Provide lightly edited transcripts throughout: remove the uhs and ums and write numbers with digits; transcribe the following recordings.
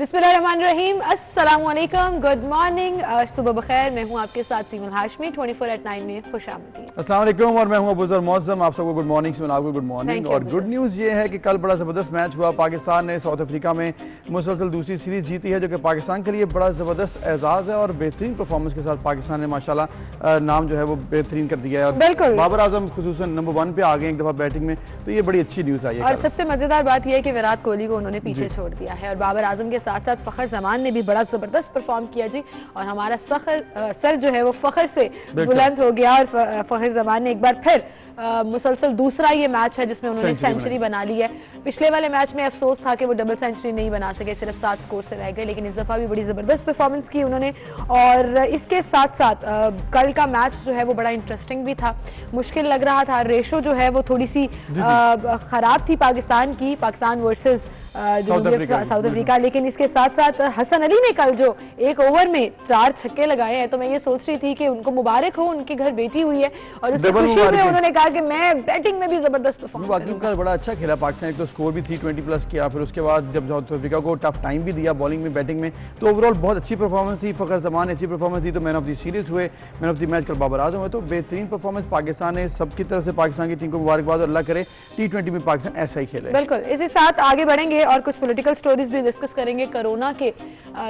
बिस्मिल्लाहिर्रहमानिर्रहीम, अस्सलाम वालेकुम, गुड मॉर्निंग, सुबह बखैर। मैं हूं आपके साथ सीमल हाशमी। 24/9 में खुशामदीद। अस्सलाम वालेकुम और मैं हूं अबूजर मौज़म। आप सबको गुड मॉर्निंग। से आपको गुड मॉर्निंग। और गुड न्यूज़ ये है कि कल बड़ा ज़बरदस्त मैच हुआ। पाकिस्तान ने साउथ अफ्रीका में मुसलसल दूसरी सीरीज़ जीती है, जो कि पाकिस्तान के लिए बड़ा ज़बरदस्त एजाज़ है और बेहतरीन परफॉर्मेंस के साथ पाकिस्तान ने माशाल्लाह नाम जो है वो बेहतरीन कर दिया है। और बाबर आजम खुसूसन नंबर 1 पे आ गए एक दफ़ा बैटिंग में, तो ये बड़ी अच्छी न्यूज़ आई है। और सबसे मज़ेदार बात यह है कि विराट कोहली को उन्होंने पीछे छोड़ दिया है और बाबर आजम के साथ साथ फ़खर जमान ने भी बड़ा ज़बरदस्त परफॉर्म किया जी। और हमारा सर जो है वो फ़खर से बुलंद हो गया और फ़खर जमान ने एक बार फिर मुसलसल दूसरा ये मैच है जिसमें उन्होंने सेंचुरी बना ली है। पिछले वाले मैच में अफसोस था कि वो डबल सेंचुरी नहीं बना सके, सिर्फ 7 स्कोर से रह गए, लेकिन इस दफ़ा भी बड़ी ज़बरदस्त परफॉर्मेंस की उन्होंने। और इसके साथ साथ कल का मैच जो है वो बड़ा इंटरेस्टिंग भी था, मुश्किल लग रहा था। रेशो जो है वो थोड़ी सी ख़राब थी पाकिस्तान की, पाकिस्तान वर्सेस साउथ अफ्रीका। लेकिन इसके साथ साथ हसन अली ने कल जो एक ओवर में 4 छक्के लगाए हैं, तो मैं ये सोच रही थी कि उनको मुबारक हो, उनके घर बेटी हुई है और उस खुशी में उन्होंने कहा कि मैं बैटिंग में भी जबरदस्त परफॉर्म करूंगा। बड़ा अच्छा खेला पाकिस्तान, एक तो स्कोर भी 320 प्लस किया, फिर उसके बाद जब साउथ अफ्रीका को टफ टाइम भी दिया बॉलिंग में बैटिंग में, तो ओवरऑल बहुत अच्छी परफॉर्मेंस थी। फ़खर जमान ने अच्छी परफॉर्मेंस दी, तो मैन ऑफ द सीरीज हुए, मैन ऑफ द मैच कल बाबर आजम हुए। तो बेहतरीन परफॉर्मेंस पाकिस्तान ने, सबकी तरफ से पाकिस्तान की टीम को मुबारकबाद और अल्लाह करे T20 में पाकिस्तान ऐसा ही खेले। बिल्कुल, इसी साथ आगे बढ़ेंगे और कुछ पॉलिटिकल स्टोरीज भी डिस्कस करेंगे। कोरोना के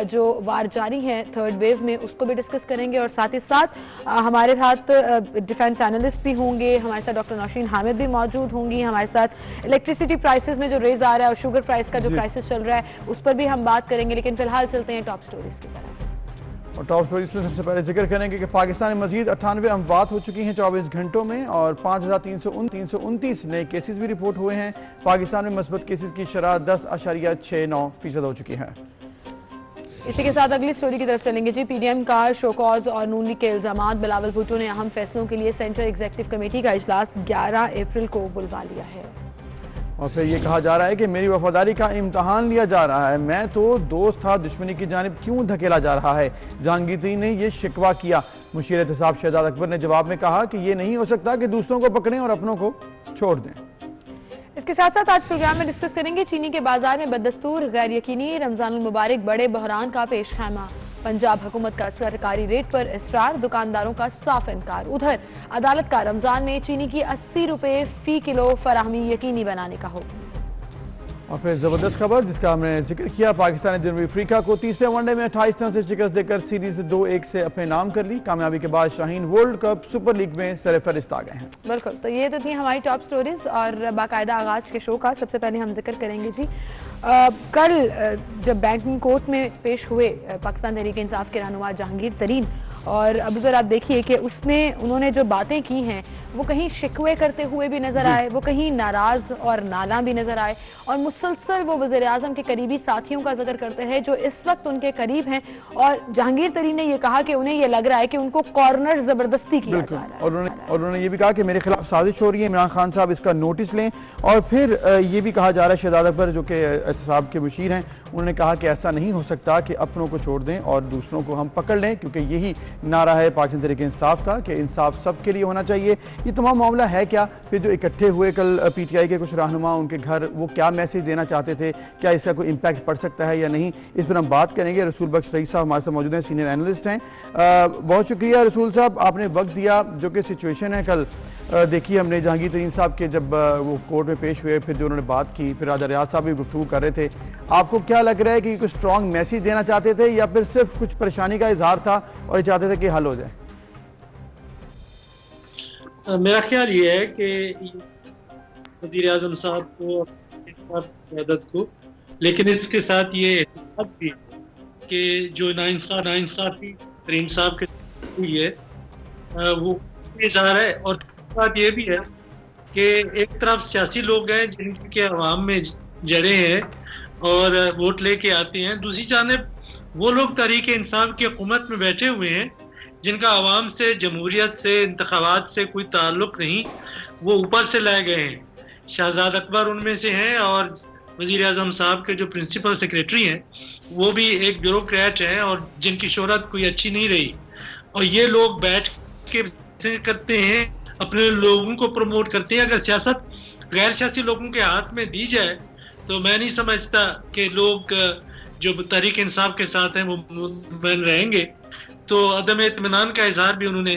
जो वार जारी है थर्ड वेव में, उसको भी डिस्कस करेंगे और साथ ही साथ हमारे साथ डिफेंस एनालिस्ट भी होंगे, हमारे साथ डॉक्टर नौशीन हामिद भी मौजूद होंगी, हमारे साथ इलेक्ट्रिसिटी प्राइसेस में जो रेज आ रहा है और शुगर प्राइस का जो क्राइसिस चल रहा है उस पर भी हम बात करेंगे। लेकिन फिलहाल चलते हैं टॉप स्टोरीज की तरफ। और टॉप स्टोरीज में सबसे पहले जिक्र करेंगे कि पाकिस्तान में मजीद 98 अमवात हो चुकी हैं 24 घंटों में और 5329 नए केसेस भी रिपोर्ट हुए हैं। पाकिस्तान में मस्बत केसेस की शरह 10.69% हो चुकी है। इसी के साथ अगली स्टोरी की तरफ चलेंगे जी। पीडीएम का शोकॉज और नून लीग के इल्जामात, बिलावल भुट्टो ने अहम फैसलों के लिए सेंट्रल एग्जीक्यूटिव कमेटी का इजलास 11 अप्रैल को बुलवा लिया है। और फिर ये कहा जा रहा है कि मेरी वफादारी का इम्तहान लिया जा रहा है, मैं तो दोस्त था, दुश्मनी की जानिब क्यों धकेला जा रहा है। जहांगीर तरीन ने यह शिकवा किया। मुशीर एहतसाब शहजाद अकबर ने जवाब में कहा कि ये नहीं हो सकता कि दूसरों को पकड़ें और अपनों को छोड़ दें। इसके साथ साथ आज प्रोग्राम में डिस्कस करेंगे चीनी के बाजार में बदस्तूर गैर यकीनी रमजान मुबारक बड़े बहरान का पेश खैमा। पंजाब हुकूमत का सरकारी रेट पर इसरार, दुकानदारों का साफ इनकार। उधर अदालत का रमजान में चीनी की 80 रुपए फी किलो फराहमी यकीनी बनाने का हुक्म। और फिर जबरदस्त खबर जिसका हमने जिक्र किया, पाकिस्तान ने जनूबी अफ्रीका को तीसरे वनडे में 28 रन से शिकस्त देकर सीरीज 2-1 से अपने नाम कर ली। कामयाबी के बाद Shaheen world cup super league में सरफहरिस्त आ गए हैं। बिल्कुल, तो ये तो थी हमारी टॉप स्टोरीज और बाकायदा आगाज के शो का सबसे पहले हम जिक्र करेंगे जी। कल जब बैंकिंग कोर्ट में पेश हुए पाकिस्तान तहरीक इंसाफ के रहनुमा जहांगीर तरीन, और अब जरा आप देखिए कि उसमें उन्होंने जो बातें की हैं वो कहीं शिकवे करते हुए भी नजर आए, वो कहीं नाराज और नाला भी नजर आए और मुसलसल वो वज़ीर आज़म के करीबी साथियों का जिक्र करते हैं जो इस वक्त उनके करीब हैं। और जहांगीर तरीन ने यह कहा कि उन्हें यह लग रहा है कि उनको कॉर्नर जबरदस्ती किया जा रहा है। और उन्होंने ये भी कहा कि मेरे खिलाफ साजिश हो रही है, इमरान खान साहब इसका नोटिस लें। और फिर ये भी कहा जा रहा है, शहजाद अकबर जो कि एहतसाब के मुशीर हैं, उन्होंने कहा कि ऐसा नहीं हो सकता कि अपनों को छोड़ दें और दूसरों को हम पकड़ लें, क्योंकि यही नारा है पाकिस्तान तहरीक इंसाफ का कि इंसाफ सबके लिए होना चाहिए। ये तमाम मामला है क्या, फिर जो इकट्ठे हुए कल पीटीआई के कुछ रहनुमा उनके घर, वो क्या मैसेज देना चाहते थे, क्या इसका कोई इम्पैक्ट पड़ सकता है या नहीं, इस पर हम बात करेंगे। रसूल बख्श रईस साहब हमारे साथ मौजूद हैं, सीनियर एनालिस्ट हैं। बहुत शुक्रिया रसूल साहब, आपने वक्त दिया। जो कि सिचुएशन है कल देखिए, हमने जहांगीर तरीन साहब के जब वो कोर्ट में पेश हुए, फिर जो उन्होंने बात की, फिर राजा रियाज साहब भी गुफ्तगू कर रहे थे, आपको क्या लग रहा है कि कुछ स्ट्रॉन्ग मैसेज देना चाहते थे या फिर सिर्फ कुछ परेशानी का इजहार था और ये चाहते थे कि हल हो जाए? मेरा ख्याल ये है कि वज़ीर आज़म साहब को, क़यादत को, लेकिन इसके साथ ये भी कि जो नाइंसाफी तरीन साहब के हुई है वो इजहार है। और बात ये भी है कि एक तरफ सियासी लोग हैं जिनके अवाम में जड़े हैं और वोट लेके आते हैं, दूसरी जानिब वो लोग तहरीक इंसाफ की हुकूमत में बैठे हुए हैं जिनका अवाम से, जमहूरियत से, इंतखाबात से कोई ताल्लुक नहीं, वो ऊपर से लाए गए हैं। शहजाद अकबर उनमें से हैं और वज़ीर आज़म साहब के जो प्रिंसिपल सेक्रेटरी हैं वो भी एक ब्यूरोक्रेट हैं और जिनकी शोहरत कोई अच्छी नहीं रही। और ये लोग बैठ के करते हैं, अपने लोगों को प्रमोट करते हैं। अगर सियासत गैर सियासी लोगों के हाथ में दी जाए तो मैं नहीं समझता कि लोग जो तहरीक इंसाफ के साथ हैं वो मुतमईन रहेंगे। तो अदम इत्मीनान का इजहार भी उन्होंने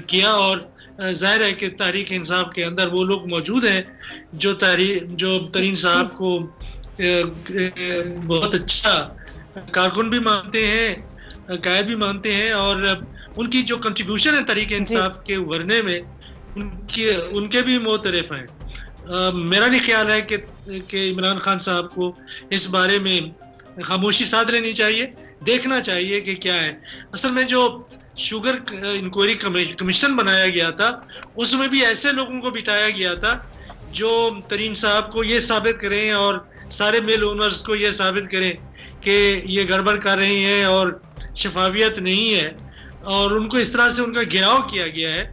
किया और जाहिर है कि तहरीक इंसाफ के अंदर वो लोग मौजूद हैं जो तरीन साहब को बहुत अच्छा कारकुन भी मानते हैं, कायद भी मानते हैं और उनकी जो कंट्रीब्यूशन है तहरीक इंसाफ के उभरने में उनके भी मोतरफ हैं। मेरा नहीं ख्याल है कि इमरान खान साहब को इस बारे में खामोशी साध लेनी चाहिए, देखना चाहिए कि क्या है। असल में जो शुगर इंक्वायरी कमीशन बनाया गया था उसमें भी ऐसे लोगों को बिठाया गया था जो तरीन साहब को ये साबित करें और सारे मिल ओनर्स को ये साबित करें कि ये गड़बड़ कर रही हैं और शफाफियत नहीं है, और उनको इस तरह से उनका घिराव किया गया है।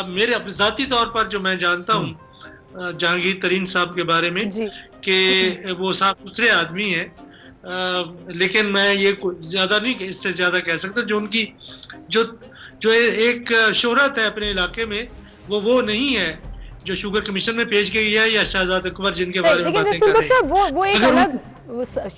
मेरे ज़ाती तौर पर जो मैं जानता हूँ जहांगीर तरीन साहब के बारे में कि वो साफ सुथरे आदमी हैं, लेकिन मैं ये ज्यादा नहीं, इससे ज्यादा कह सकता। जो उनकी जो एक शोहरत है अपने इलाके में वो नहीं है जो शुगर कमीशन में पेश की है या शहजाद अकबर जिनके बारे में बातें कर रहे हैं। वो एक अलग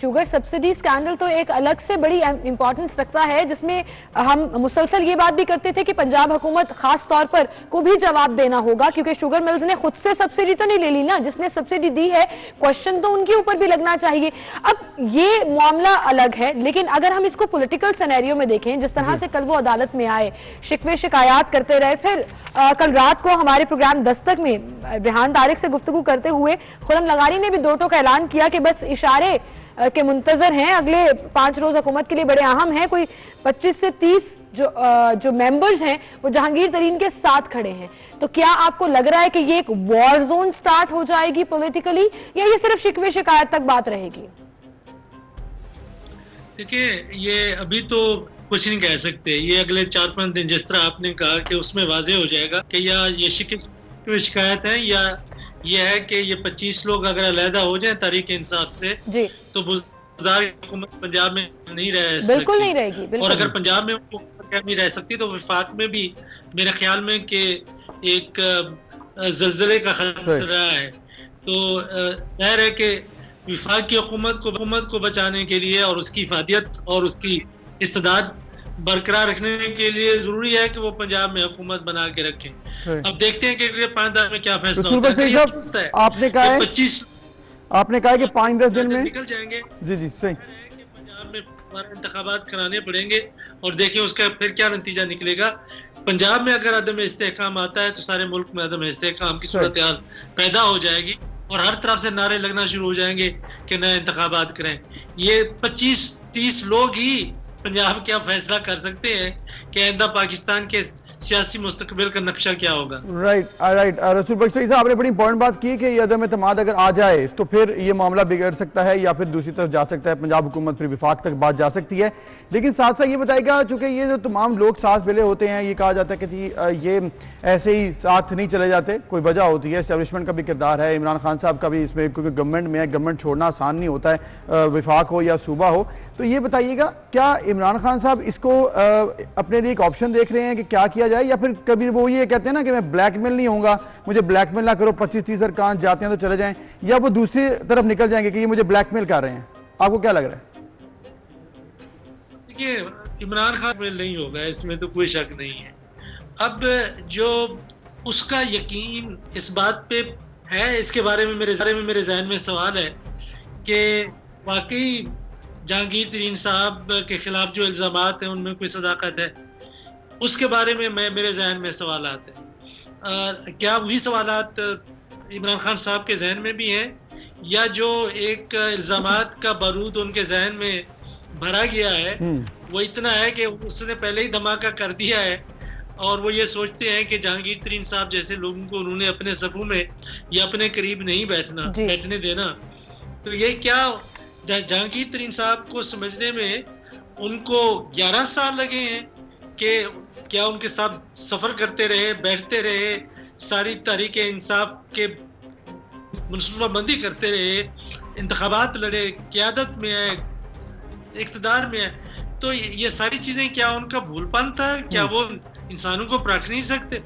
शुगर सब्सिडी स्कैंडल तो एक अलग से बड़ी इंपॉर्टेंस रखता है, जिसमें हम मुसलसल ये बात भी करते थे कि पंजाब हुकूमत खास तौर पर को भी जवाब देना होगा, क्योंकि शुगर मिल्स ने खुद से सब्सिडी तो नहीं ले ली ना, जिसने सब्सिडी दी है क्वेश्चन तो उनके ऊपर भी लगना चाहिए। अब ये मामला अलग है, लेकिन अगर हम इसको पॉलिटिकल सिनेरियो में देखें, जिस तरह से कल वो अदालत में आए, शिकवे शिकायत करते रहे, फिर कल रात को हमारे प्रोग्राम दस्तक में रेहान तारिक से गुफ्तगू करते हुए खुरम लगारी ने भी दो टोक ऐलान किया कि बस इशारे के मुंतजर हैं, अगले 5 रोज हुकूमत के लिए बड़े अहम हैं। कोई 25 से 30 जो मेंबर्स हैं वो जहांगीर तरीन के साथ खड़े हैं। तो क्या आपको लग रहा है कि ये एक वॉर जोन स्टार्ट हो जाएगी पॉलिटिकली, या ये सिर्फ शिकवे शिकायत तक बात रहेगी? देखिए, ये अभी तो कुछ नहीं कह सकते, ये अगले 4-5 दिन जिस तरह आपने कहा कि उसमें वाजे हो जाएगा कि या ये शिकवे शिकायत है या ये है कि ये 25 लोग अगर अलहदा हो जाए तहरीक इंसाफ से तो बुज़दार हुकूमत पंजाब में नहीं रह सकती, बिल्कुल नहीं रहेगी, बिल्कुल। और अगर पंजाब में नहीं रह सकती तो वफाक में भी मेरे ख्याल में कि एक जल्जले का खतरा है। तो जाहिर है कि वफाक की हुकूमत को बचाने के लिए और उसकी इफादियत और उसकी इस्तेदाद बरकरार रखने के लिए जरूरी है कि वो पंजाब में हुकूमत बना के रखें। अब देखते हैं कि अगले 5 दिन में क्या फैसला होता है। आपने कहा है 25 आपने कहा है कि 5-10 दिन में निकल जाएंगे। जी सही। पंजाब में दोबारा इंतखाबात कराने पड़ेंगे और देखें उसका फिर क्या नतीजा निकलेगा। पंजाब में अगर अदम इस्तेहकाम आता है तो सारे मुल्क में अदम इस्तेहकाम की सूरत हाल पैदा हो जाएगी और हर तरफ से नारे लगना शुरू हो जाएंगे कि नए इंतखाबात करें। ये 25-30 लोग ही पंजाब क्या फैसला कर सकते हैं कि आइंदा पाकिस्तान के सियासी मुस्तकबिल का नक्शा क्या होगा। राइट रसूल बख्श साहब, आपने बड़ी इंपॉर्टेंट बात की कि ये अदम एतमाद अगर आ जाए तो फिर ये मामला बिगड़ सकता है या फिर दूसरी तरफ जा सकता है, पंजाब हुकूमत फिर विफाक तक बात जा सकती है। लेकिन साथ साथ ये बताएगा, चूंकि ये जो तमाम लोग साथ मिले होते हैं, ये कहा जाता है कि ये ऐसे ही साथ नहीं चले जाते, कोई वजह होती है, एस्टेब्लिशमेंट का भी किरदार है, इमरान खान साहब का भी इसमें, क्योंकि गवर्नमेंट में है, गवर्नमेंट छोड़ना आसान नहीं होता है, विफाक हो या सूबा हो। तो ये बताइएगा, क्या इमरान खान साहब इसको अपने लिए एक ऑप्शन देख रहे हैं कि क्या किया जाए, या फिर कभी वो ये कहते हैं ना कि मैं ब्लैकमेल नहीं होऊंगा, मुझे ब्लैकमेल ना करो, 25-30 अरकान जाते हैं तो चले जाएं, या वो दूसरी तरफ निकल जाएंगे कि ये मुझे ब्लैकमेल कर रहे हैं? आपको क्या लग रहा है? देखिए, इमरान खान में नहीं होगा, इसमें तो कोई शक नहीं है। अब जो उसका यकीन इस बात पे है, इसके बारे में मेरे जहन में सवाल है कि वाकई जहांगीर तरीन साहब के खिलाफ जो इल्जामात हैं उनमें कोई सदाकत है, उसके बारे में मेरे जहन में सवाल आते हैं। क्या वही सवालात इमरान खान साहब के जहन में भी हैं, या जो एक इल्जामात का बारूद उनके जहन में भरा गया है वो इतना है कि उसने पहले ही धमाका कर दिया है और वो ये सोचते हैं कि जहांगीर तरीन साहब जैसे लोगों को उन्होंने अपने सफों में या अपने करीब नहीं बैठने देना। तो ये क्या जहांगीर तरीन साहब को समझने में उनको 11 साल लगे हैं कि क्या उनके साथ सफर करते रहे, बैठते रहे, सारी तहरीक इंसाफ के मनसूबाबंदी करते रहे, इंतखाबात लड़े, क़यादत में है, इक़्तिदार में है, तो ये सारी चीजें क्या उनका भूलपन था? क्या वो इंसानों को परख नहीं सकते?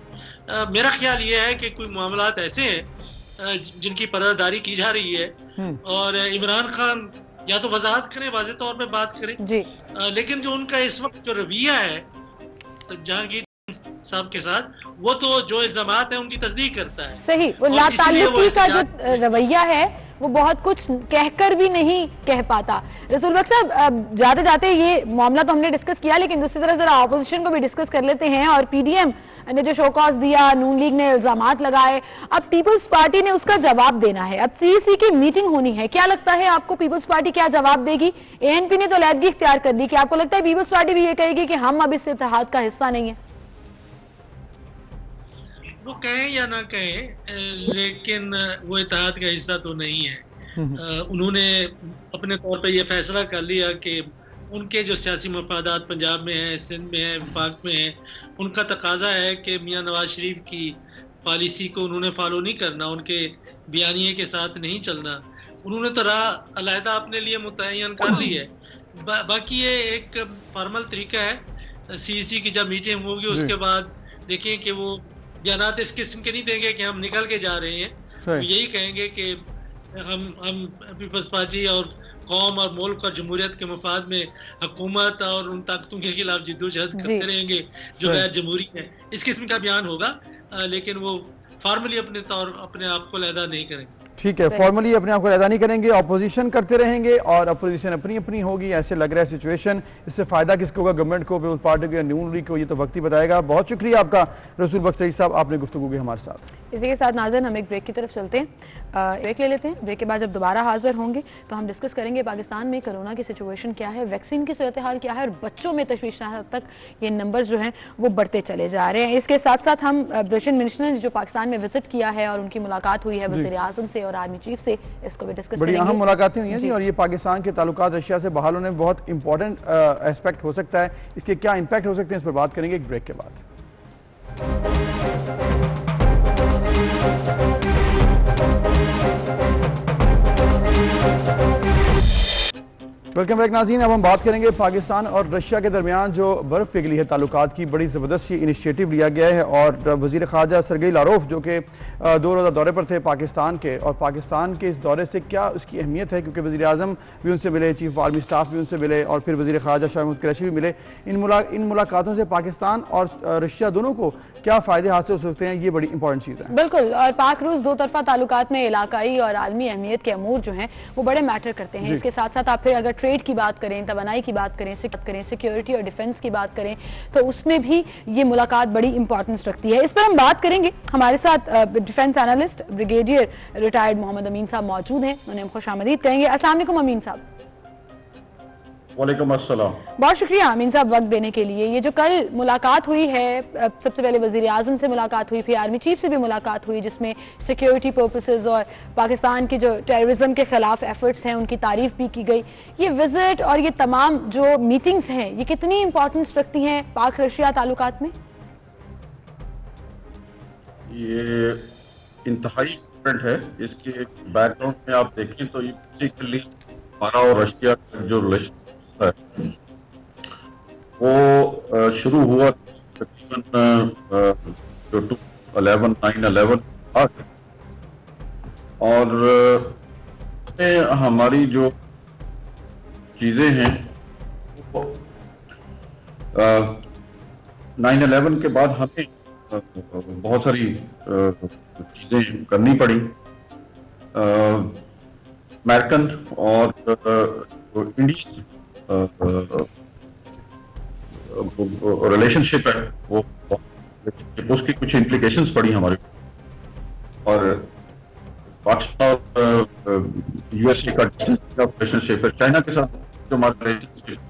मेरा ख्याल ये है कि कोई मामलात ऐसे हैं जिनकी पर्दादारी की जा रही है और इमरान खान या तो वजाहत करें, वाज़ेह तौर पे बात करें जी। लेकिन जो उनका इस वक्त जो रवैया है जहांगीर साहब के साथ, वो तो जो इल्जामात है उनकी तस्दीक करता है। सही, वो और लाताल्लुकी का जो एहतजाज रवैया है वो बहुत कुछ कहकर भी नहीं कह पाता। रसूल बख्श साहब, जाते जाते ये मामला तो हमने डिस्कस किया, लेकिन दूसरी तरफ जरा ऑपोजिशन को भी डिस्कस कर लेते हैं। और पीडीएम ने जो शोकॉज दिया, नून लीग ने इल्जामात लगाए, अब पीपल्स पार्टी ने उसका जवाब देना है। अब सीईसी की मीटिंग होनी है, क्या लगता है आपको पीपल्स पार्टी क्या जवाब देगी? एएनपी ने तो अलहदगी इख्तियार कर ली, कि आपको लगता है पीपल्स पार्टी भी ये कहेगी कि हम अब इस इत्तेहाद का हिस्सा नहीं है? वो कहें या ना कहें, लेकिन वो इत्तेहाद का हिस्सा तो नहीं है। उन्होंने अपने तौर पे ये फैसला कर लिया कि उनके जो सियासी मफादात पंजाब में हैं, सिंध में हैं, वफाक में हैं, उनका तकाजा है कि मियाँ नवाज शरीफ की पॉलिसी को उन्होंने फॉलो नहीं करना, उनके बयानिए के साथ नहीं चलना। उन्होंने तो राह अलहदा अपने लिए मुतय्यन कर ली है। बाकी ये एक फॉर्मल तरीका है। सीईसी की जब मीटिंग होगी उसके बाद देखें कि वो बयानात इस किस्म के नहीं देंगे कि हम निकल के जा रहे हैं, वो यही कहेंगे कि हम पीपल्स पार्टी और कौम और मुल्क और जमहूरियत के मफाद में हुकूमत और उन ताकतों के खिलाफ जिद्दोजहद करते रहेंगे जो गैर जमहूरी है, इस किस्म का बयान होगा। लेकिन वो फॉर्मली अपने आप को अलहदा नहीं करेंगे। ठीक है, फॉर्मली अपने आप को अलहदा नहीं करेंगे, ऑपोजिशन करते रहेंगे और अपोजिशन अपनी अपनी होगी। ऐसे लग रहा है सिचुएशन, इससे फायदा किसको होगा, गवर्नमेंट को, पीपल्स पार्टी को या नून लीग को, ये तो वक्त ही बताएगा। बहुत शुक्रिया आपका रसूल बख्श रईस साहब, आपने गुफ्तगू की हमारे साथ। इसी के साथ नाज़रीन हम एक ब्रेक की तरफ चलते हैं, ब्रेक ले लेते हैं। ब्रेक के बाद जब दोबारा हाजिर होंगे तो हम डिस्कस करेंगे पाकिस्तान में कोरोना की सिचुएशन क्या है, वैक्सीन की सूरत हाल क्या है, और बच्चों में तशवीशनाक तक ये नंबर जो हैं वो बढ़ते चले जा रहे हैं। इसके साथ साथ हम ब्रिटेन मिनिस्टर ने जो पाकिस्तान में विजिट किया है और उनकी मुलाकात हुई है वज़ीर आज़म से और आर्मी चीफ से, इसको भी डिस्कस बड़ी करेंगे। अहम मुलाकातें हुई हैं जी, और ये पाकिस्तान के ताल्लुकात रशिया से बहाल होने में बहुत इंपॉर्टेंट एस्पेक्ट हो सकता है। इसके क्या इम्पैक्ट हो सकते हैं, इस पर बात करेंगे एक ब्रेक के बाद। वेलकम बैक नाज़रीन। अब हम बात करेंगे पाकिस्तान और रशिया के दरमियान जो बर्फ़ पिघली है ताल्लुकात की, बड़ी ज़बरदस्त ये इनिशिएटिव लिया गया है। और वज़ीर ख़ारजा सरगेई लारोफ जो कि 2 रोज़ा दौरे पर थे पाकिस्तान के, और पाकिस्तान के इस दौरे से क्या उसकी अहमियत है, क्योंकि वज़ीर आज़म भी उनसे मिले, चीफ आर्मी स्टाफ भी उनसे मिले, और फिर वज़ीर ख़ारजा शाह महमूद कुरैशी भी मिले। इन मुलाकातों से पाकिस्तान और रशिया दोनों को क्या फ़ायदे हासिल हो सकते हैं, ये बड़ी इंपॉर्टेंट चीज़ है। बिल्कुल, और पाक रूस दो तरफा ताल्लुकात में इलाकाई और आलमी अहमियत के अमूर जो हैं वो बड़े मैटर करते हैं। इसके साथ साथ आप फिर अगर ट्रेड की बात करें, तवानाई की बात करें, सिक्योरिटी और डिफेंस की बात करें, तो उसमें भी ये मुलाकात बड़ी इंपॉर्टेंस रखती है। इस पर हम बात करेंगे। हमारे साथ defence analyst brigadier retired Mohammad Amin साहब मौजूद हैं, उन्हें हम खुशामदीद कहेंगे। अस्सलाम वालेकुम अमीन साहब। वालेकुम अस्सलाम। बहुत शुक्रिया अमीन साहब वक्त देने के लिए। ये जो कल मुलाकात हुई है, सबसे पहले वज़ीर आज़म से मुलाकात हुई, फिर आर्मी चीफ से भी मुलाकात हुई, जिसमें सिक्योरिटी पर्पसेस और पाकिस्तान की जो टेररिज्म के खिलाफ एफर्ट्स हैं उनकी तारीफ भी की गई। ये विजिट और ये तमाम जो मीटिंग्स हैं ये कितनी इंपॉर्टेंस रखती हैं पाक रशिया ताल्लुकात में? ये इंतहाई इम्पोर्टेंट है। इसके बैकग्राउंड में आप देखें तो ये बेसिकली हमारा और रशिया का जो रिलेशन है वो शुरू हुआ तकरीबन जो 9/11 और उसमें हमारी जो चीजें हैं वो 9/11 के बाद हमें बहुत सारी चीजें करनी पड़ी। अमेरिकन और इंडियन रिलेशनशिप है वो, उसकी कुछ इम्प्लीकेशंस पड़ी हमारे, और पाकिस्तान और यूएसए का रिलेशनशिप है, चाइना के साथ जो हमारा रिलेशनशिप।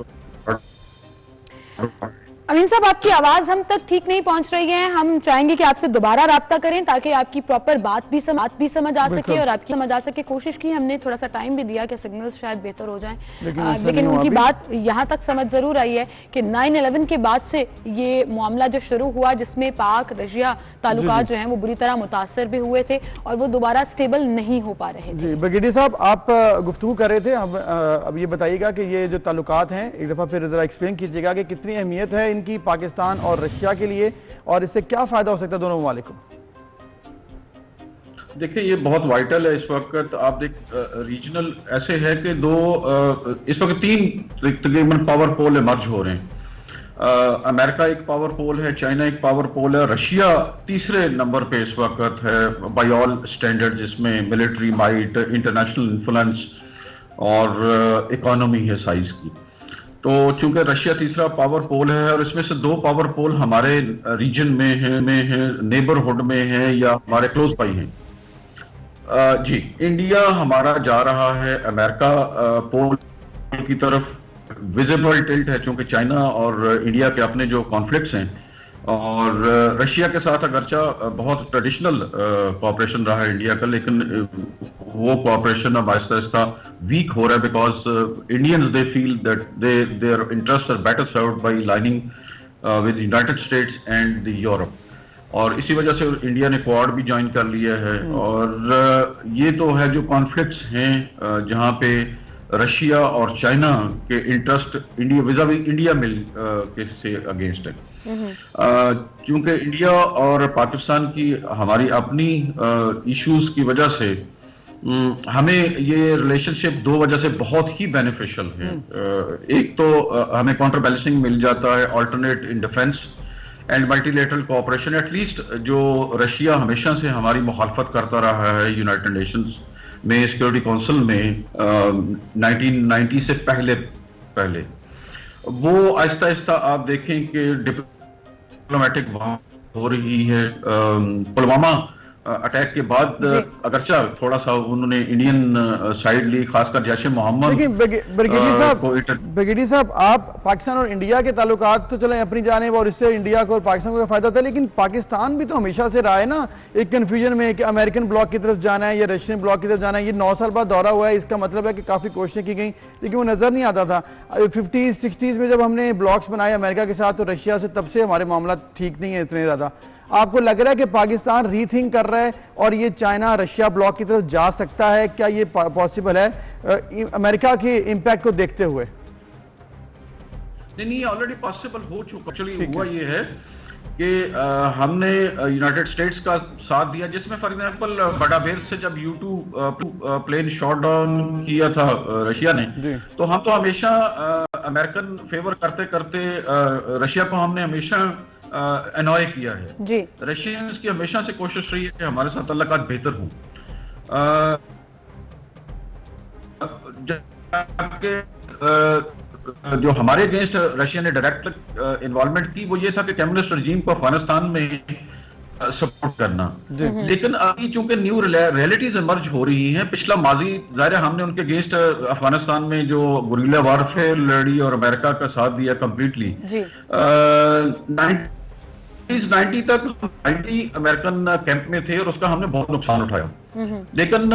अमीन साहब, आपकी आवाज हम तक ठीक नहीं पहुंच रही है, हम चाहेंगे कि आपसे दोबारा राब्ता करें ताकि आपकी प्रॉपर बात भी समझ आ सके और आपकी समझ आ सके। कोशिश की हमने, थोड़ा सा टाइम भी दिया कि सिग्नल्स शायद बेहतर हो जाएं, लेकिन उनकी बात यहाँ तक समझ जरूर आई है कि 9/11 के बाद से ये मामला जो शुरू हुआ, जिसमें पाक रशिया ताल्लुकात जो हैं वो बुरी तरह मुतासर भी हुए थे और वो दोबारा स्टेबल नहीं हो पा रहे थे। ब्रिगेडियर साहब, आप गुफ्तगू कर रहे थे, अब ये बताइएगा कि ये जो ताल्लुकात हैं एक दफ़ा फिर ज़रा एक्सप्लेन कीजिएगा कि कितनी अहमियत है की पाकिस्तान और रशिया के लिए, और इससे क्या फायदा हो सकता है दोनों ममालिक को? देखिए ये बहुत वाइटल है इस वक्त। आप देख रीजनल ऐसे है कि इस वक्त 3 तकरीबन पावर पोल इमर्ज हो रहे हैं। अमेरिका एक पावर पोल है, चाइना एक पावर पोल है, रशिया तीसरे नंबर पे इस वक्त है बाय ऑल स्टैंडर्ड, जिसमें मिलिट्री माइट, इंटरनेशनल इन्फ्लुएंस और इकोनॉमी है साइज की। तो चूंकि रशिया तीसरा पावर पोल है और इसमें से 2 पावर पोल हमारे रीजन में है, नेबरहुड में है या हमारे क्लोज बाई हैं। जी, इंडिया हमारा जा रहा है अमेरिका पोल की तरफ। विजिबल टिल्ट है चूंकि चाइना और इंडिया के अपने जो कॉन्फ्लिक्ट्स हैं, और रशिया के साथ अगरचा बहुत ट्रेडिशनल कोऑपरेशन रहा है इंडिया का, लेकिन वो कोऑपरेशन अब आहिस्ता आहिस्ता वीक हो रहा है because Indians they feel that their interest are better served by lining with United States and the Europe, और इसी वजह से इंडिया ने क्वाड भी ज्वाइन कर लिया है। और ये तो है जो कॉन्फ्लिक्ट्स हैं जहां पे रशिया और चाइना के इंटरेस्ट इंडिया मिल के से अगेंस्ट है। चूंकि इंडिया और पाकिस्तान की हमारी अपनी इश्यूज की वजह से हमें ये रिलेशनशिप 2 वजह से बहुत ही बेनिफिशियल है। एक तो हमें काउंटर बैलेंसिंग मिल जाता है, alternate in defence and multilateral cooperation. At least जो रशिया हमेशा से हमारी मुखालफत करता रहा है यूनाइटेड नेशंस में, सिक्योरिटी काउंसिल में 1990 से पहले वो आहिस्ता आहिस्ता आप देखें कि डिप्लोमेटिक वहां हो रही है। पुलवामा अटैक के बाद अगरचा थोड़ा सा उन्होंने इंडियन साइड ली, खासकर जैश मोहम्मद। लेकिन ब्रिगेडियर साहब, आप पाकिस्तान और इंडिया के ताल्लुकात तो चले अपनी जानिब और इससे इंडिया को और पाकिस्तान को फायदा था, लेकिन पाकिस्तान भी तो हमेशा से रहा है ना एक कन्फ्यूजन में कि अमेरिकन ब्लॉक की तरफ जाना है या रशियन ब्लॉक की तरफ जाना है। ये 9 साल बाद दौरा हुआ है, इसका मतलब है कि काफ़ी कोशिशें की गई लेकिन वो नज़र नहीं आता था। 50s 60s में जब हमने ब्लॉक्स बनाए अमेरिका के साथ तो रशिया से, तब से हमारे मामला ठीक नहीं है इतने ज़्यादा। आपको लग रहा है कि पाकिस्तान रीथिंक कर रहा है और ये चाइना रशिया ब्लॉक की तरफ जा सकता है? क्या ये पॉसिबल है अमेरिका के इंपैक्ट को देखते हुए? नहीं, ऑलरेडी पॉसिबल हो चुका। एक्चुअली हुआ ये है कि हमने यूनाइटेड स्टेट्स का साथ दिया, जिसमें फॉर एग्जांपल बड़ाबेर से जब U-2 प्लेन शॉट डाउन किया था रशिया ने, तो हम तो हमेशा अमेरिकन फेवर करते करते रशिया को हमने हमेशा अनॉय किया है जी। रशियंस की हमेशा से कोशिश रही है कि हमारे साथ ताल्लुकात बेहतर हों। जो हमारे अगेंस्ट रशिया ने डायरेक्ट इन्वॉल्वमेंट की वो ये था कि कम्युनिस्ट रजीम को अफगानिस्तान में सपोर्ट करना। लेकिन अभी चूंकि न्यू रियलिटीज इमर्ज हो रही हैं, पिछला माजी जाहिर है हमने उनके अगेंस्ट अफगानिस्तान में जो गुरिल्ला वारफेयर लड़ी और अमेरिका का साथ दिया कंप्लीटली। 90 तक 90 अमेरिकन कैंप में थे और उसका हमने बहुत नुकसान उठाया। लेकिन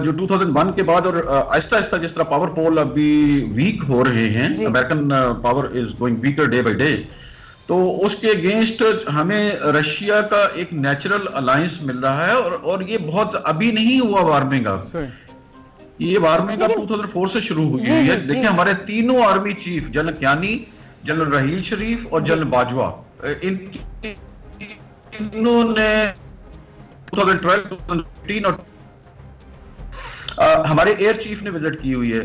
जो 2001 के बाद और आहिस्ता आहिस्ता जिस तरह पावर पोल अभी वीक हो रहे हैं, American power is going weaker day by day, तो उसके अगेंस्ट हमें रशिया का एक नेचुरल अलायंस मिल रहा है। और ये बहुत अभी नहीं हुआ वार्मिंग अप, ये वार्मिंग अप 2004 से शुरू हुई है। देखिए हमारे तीनों army chief, general Kayani, general Raheel Sharif और जनरल बाजवा, इन्होंने 2012, 2015 और हमारे एयर चीफ ने विजिट की हुई है।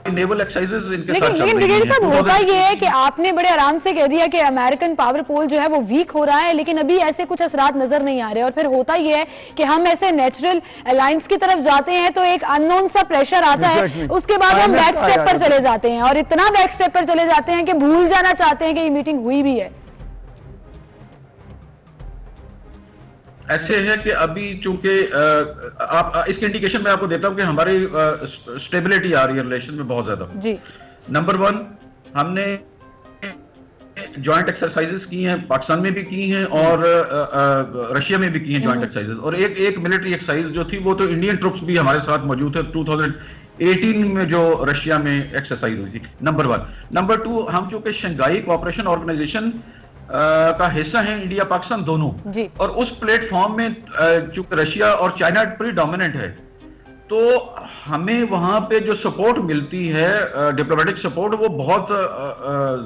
नेवल एक्सरसाइजेस इनके साथ चल रही हैं। लेकिन ब्रिगेडियर साहब होता ये है कि आपने बड़े आराम से कह दिया कि अमेरिकन पावर पोल जो है वो वीक हो रहा है, लेकिन अभी ऐसे कुछ असरात नजर नहीं आ रहे। और फिर होता ये है कि हम ऐसे नेचुरल अलायंस की तरफ जाते हैं तो एक अननोन सा प्रेशर आता है, उसके बाद हम बैक स्टेप पर चले जाते हैं और इतना बैक स्टेप पर चले जाते हैं कि भूल जाना चाहते हैं कि ये मीटिंग हुई भी है। ऐसे है कि अभी चूंकि आप इसके इंडिकेशन मैं आपको देता हूं कि हमारी स्टेबिलिटी आ रही है रिलेशन में बहुत ज्यादा जी। नंबर 1, हमने जॉइंट एक्सरसाइजेस की हैं, पाकिस्तान में भी की हैं और रशिया में भी की हैं जॉइंट एक्सरसाइजेस। और एक मिलिट्री एक्सरसाइज जो थी वो तो इंडियन ट्रुप्स भी हमारे साथ मौजूद थे 2018 में जो रशिया में एक्सरसाइज हुई थी। नंबर 1। नंबर 2, हम चूंकि शंघाई कोऑपरेशन ऑर्गेनाइजेशन का हिस्सा है इंडिया पाकिस्तान दोनों, और उस प्लेटफॉर्म में चूंकि रशिया और चाइना प्री डोमिनेंट है, तो हमें वहां पे जो सपोर्ट मिलती है, डिप्लोमेटिक सपोर्ट, वो बहुत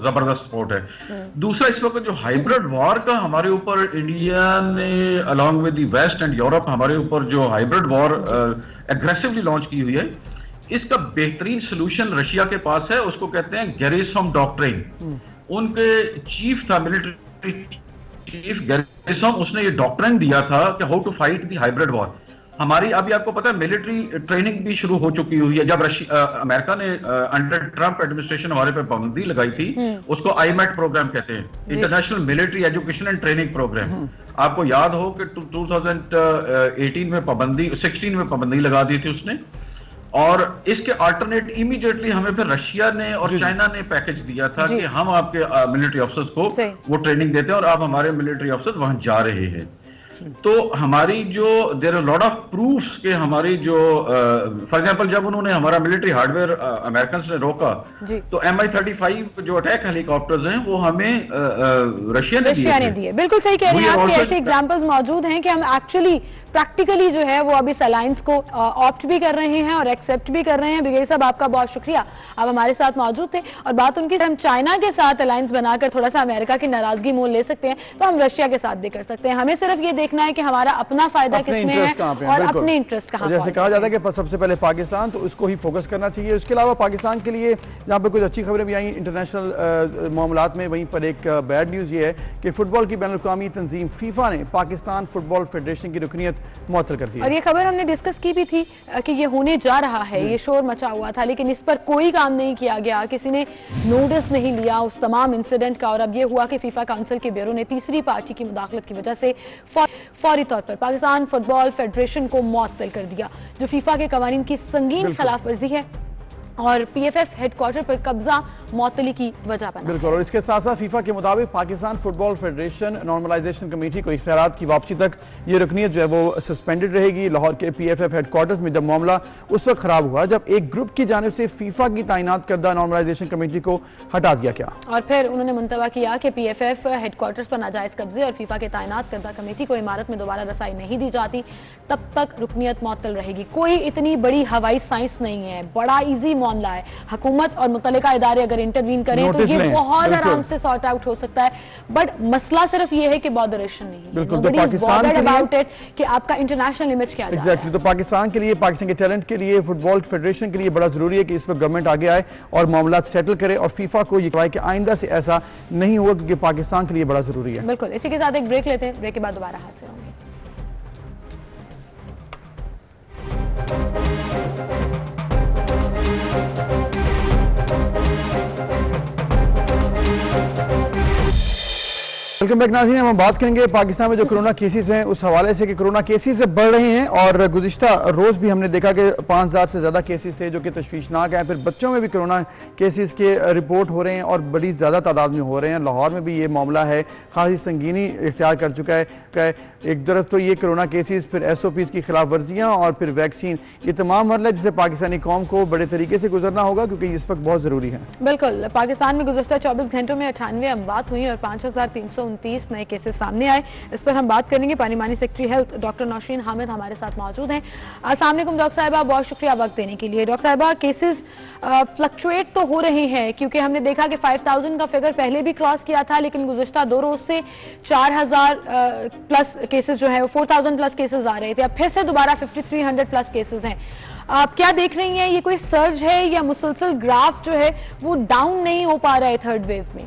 जबरदस्त सपोर्ट है। दूसरा, इस वक्त जो हाइब्रिड वॉर का हमारे ऊपर इंडिया ने along with the West and Europe हमारे ऊपर जो हाइब्रिड वॉर एग्रेसिवली लॉन्च की हुई है, इसका बेहतरीन सोल्यूशन रशिया के पास है। उसको कहते हैं गेरिसम डॉक्ट्रिन। उनके चीफ था, मिलिट्री चीफ गेरिसम, उसने ये डॉक्ट्रिन दिया था कि how to fight the hybrid war. हमारी अभी आपको पता है मिलिट्री ट्रेनिंग भी शुरू हो चुकी हुई है। जब अमेरिका ने अंडर ट्रंप एडमिनिस्ट्रेशन हमारे पे पाबंदी लगाई थी, उसको आईमेट प्रोग्राम कहते हैं, international military education and training program. आपको याद हो कि 2018 में पाबंदी, 16 में पाबंदी लगा दी थी उसने, और इसके अल्टरनेट इमीडिएटली हमें फिर रशिया ने और चाइना ने पैकेज दिया था कि हम आपके मिलिट्री ऑफिसर्स को वो ट्रेनिंग देते हैं और आप हमारे मिलिट्री ऑफिसर्स वहां जा रहे हैं। तो हमारी जो there are lot of proofs के हमारी जो फॉर एग्जांपल जब उन्होंने हमारा मिलिट्री हार्डवेयर अमेरिकन ने रोका, तो MI-35 जो अटैक हेलीकॉप्टर्स हैं वो हमें रशिया ने दिए। बिल्कुल सही कह रहे हैं आप, ऐसे एग्जांपल्स मौजूद हैं कि हम एक्चुअली प्रैक्टिकली जो है वो अब इस अलायंस को ऑप्ट भी कर रहे हैं और एक्सेप्ट भी कर रहे हैं। ब्रिगेडियर साहब, आपका बहुत शुक्रिया, आप हमारे साथ मौजूद थे। और बात उनकी, हम चाइना के साथ अलायंस बनाकर थोड़ा सा अमेरिका की नाराजगी मोल ले सकते हैं, तो हम रशिया के साथ भी कर सकते हैं। हमें सिर्फ ये देखना है कि हमारा अपना फायदा किसमें है और अपने इंटरेस्ट कहां। जैसे कहा जाता है कि सबसे पहले पाकिस्तान, तो उसको ही फोकस करना चाहिए। उसके अलावा पाकिस्तान के लिए जहाँ पर कुछ अच्छी खबरें भी आई इंटरनेशनल मामलात में, वहीं पर एक बैड न्यूज़ ये है कि फुटबॉल की बैनुल-अक़वामी तंजीम फीफा ने पाकिस्तान फुटबॉल फेडरेशन की रुकनीत मुअत्तल कर दी। और ये खबर हमने डिस्कस की भी थी कि ये होने जा रहा है, ये शोर मचा हुआ था, लेकिन इस पर कोई काम नहीं किया गया, किसी ने नोटिस नहीं लिया उस तमाम इंसिडेंट का। और अब ये हुआ कि फीफा काउंसिल के ब्यूरो ने तीसरी पार्टी की मुदाखलत की वजह से फौरी तौर पर पाकिस्तान फुटबॉल फेडरेशन को मुअत्तल कर दिया, जो फीफा के कवानीन की संगीन खिलाफ वर्जी है और PFF हेडक्वार्टर पर कब्जा मुअत्तली की वजह बना। बिल्कुल, और इसके साथ साथ फीफा के मुताबिक Pakistan football federation normalization committee को इख्तियारात की वापसी तक ये रुकनीत जो है वो सस्पेंडेड रहेगी। लाहौर के PFF हेडक्वार्टर्स में जब मामला उस वक्त खराब हुआ जब एक ग्रुप की जानिब से फीफा की तैनात करदा नॉर्मलाइजेशन कमेटी को हटा दिया गया, और फिर उन्होंने मुंतवा किया कि PFF हेडक्वार्टर्स पर नाजायज कब्जे और फीफा के तैनात करदा कमेटी को इमारत में दोबारा रसाई नहीं दी जाती, तब तक रुकनीत मुअत्तल रहेगी। कोई इतनी बड़ी हवाई साइंस नहीं है, बड़ा ईजी मामला है। हुकूमत और मुतल्लिका इदारे अगर इंटरवीन करें तो ये बहुत आराम से सॉर्ट आउट हो सकता है। बट मसला सिर्फ ये है कि बॉदरेशन नहीं है, nobody is bothered about it कि आपका इंटरनेशनल इमेज क्या जा रहा है। तो पाकिस्तान के लिए, पाकिस्तान के टैलेंट के लिए, फुटबॉल फेडरेशन के लिए बड़ा जरूरी है कि इस वक्त गवर्नमेंट आगे आए और मामला सेटल करे और फीफा को ये कहे कि आइंदा से ऐसा नहीं होगा, क्योंकि पाकिस्तान के लिए बड़ा जरूरी है। बिल्कुल, इसी के साथ एक ब्रेक लेते हैं, ब्रेक के बाद दोबारा हाजिर होंगे। वेलकम बैक नाज़रीन, हम बात करेंगे पाकिस्तान में जो कोरोना केसेस हैं उस हवाले से कि कोरोना केसेस बढ़ रहे हैं और गुज़िश्ता रोज़ भी हमने देखा कि 5000 से ज़्यादा केसेस थे जो कि तशवीशनाक हैं। फिर बच्चों में भी कोरोना केसेस के रिपोर्ट हो रहे हैं और बड़ी ज़्यादा तादाद में हो रहे हैं। लाहौर में भी ये मामला है, खासी संगीनी इख्तियार कर चुका है। एक तरफ तो ये कोरोना केसेस, फिर SOPs की खिलाफ वर्जियाँ और फिर वैक्सीन, ये तमाम मरला जिसे पाकिस्तानी कौम को बड़े तरीके से गुजरना होगा क्योंकि इस वक्त बहुत ज़रूरी है। बिल्कुल, पाकिस्तान में गुज़श्ता 24 घंटों में 98 अमवात हुई और 5329 नए केसेस सामने आए। इस पर हम बात करेंगे। पार्लिमानी secretary health doctor Nausheen Hamid हमारे साथ मौजूद हैं। अस्सलाम वालेकुम डॉक्टर साहिबा, बहुत शुक्रिया वक्त देने के लिए। डॉक्टर साहिबा, केसेस फ्लक्चुएट तो हो रहे हैं क्योंकि हमने देखा कि 5000 का फिगर पहले भी क्रॉस किया था, लेकिन गुज़श्ता 2 रोज से 4000 प्लस केसेस जो है 4000 प्लस केसेस आ रहे थे। अब फिर से दोबारा 5300 प्लस केसेस हैं। आप क्या देख रही हैं, ये कोई सर्ज है या मुसलसल ग्राफ जो है वो डाउन नहीं हो पा रहा है थर्ड वेव में?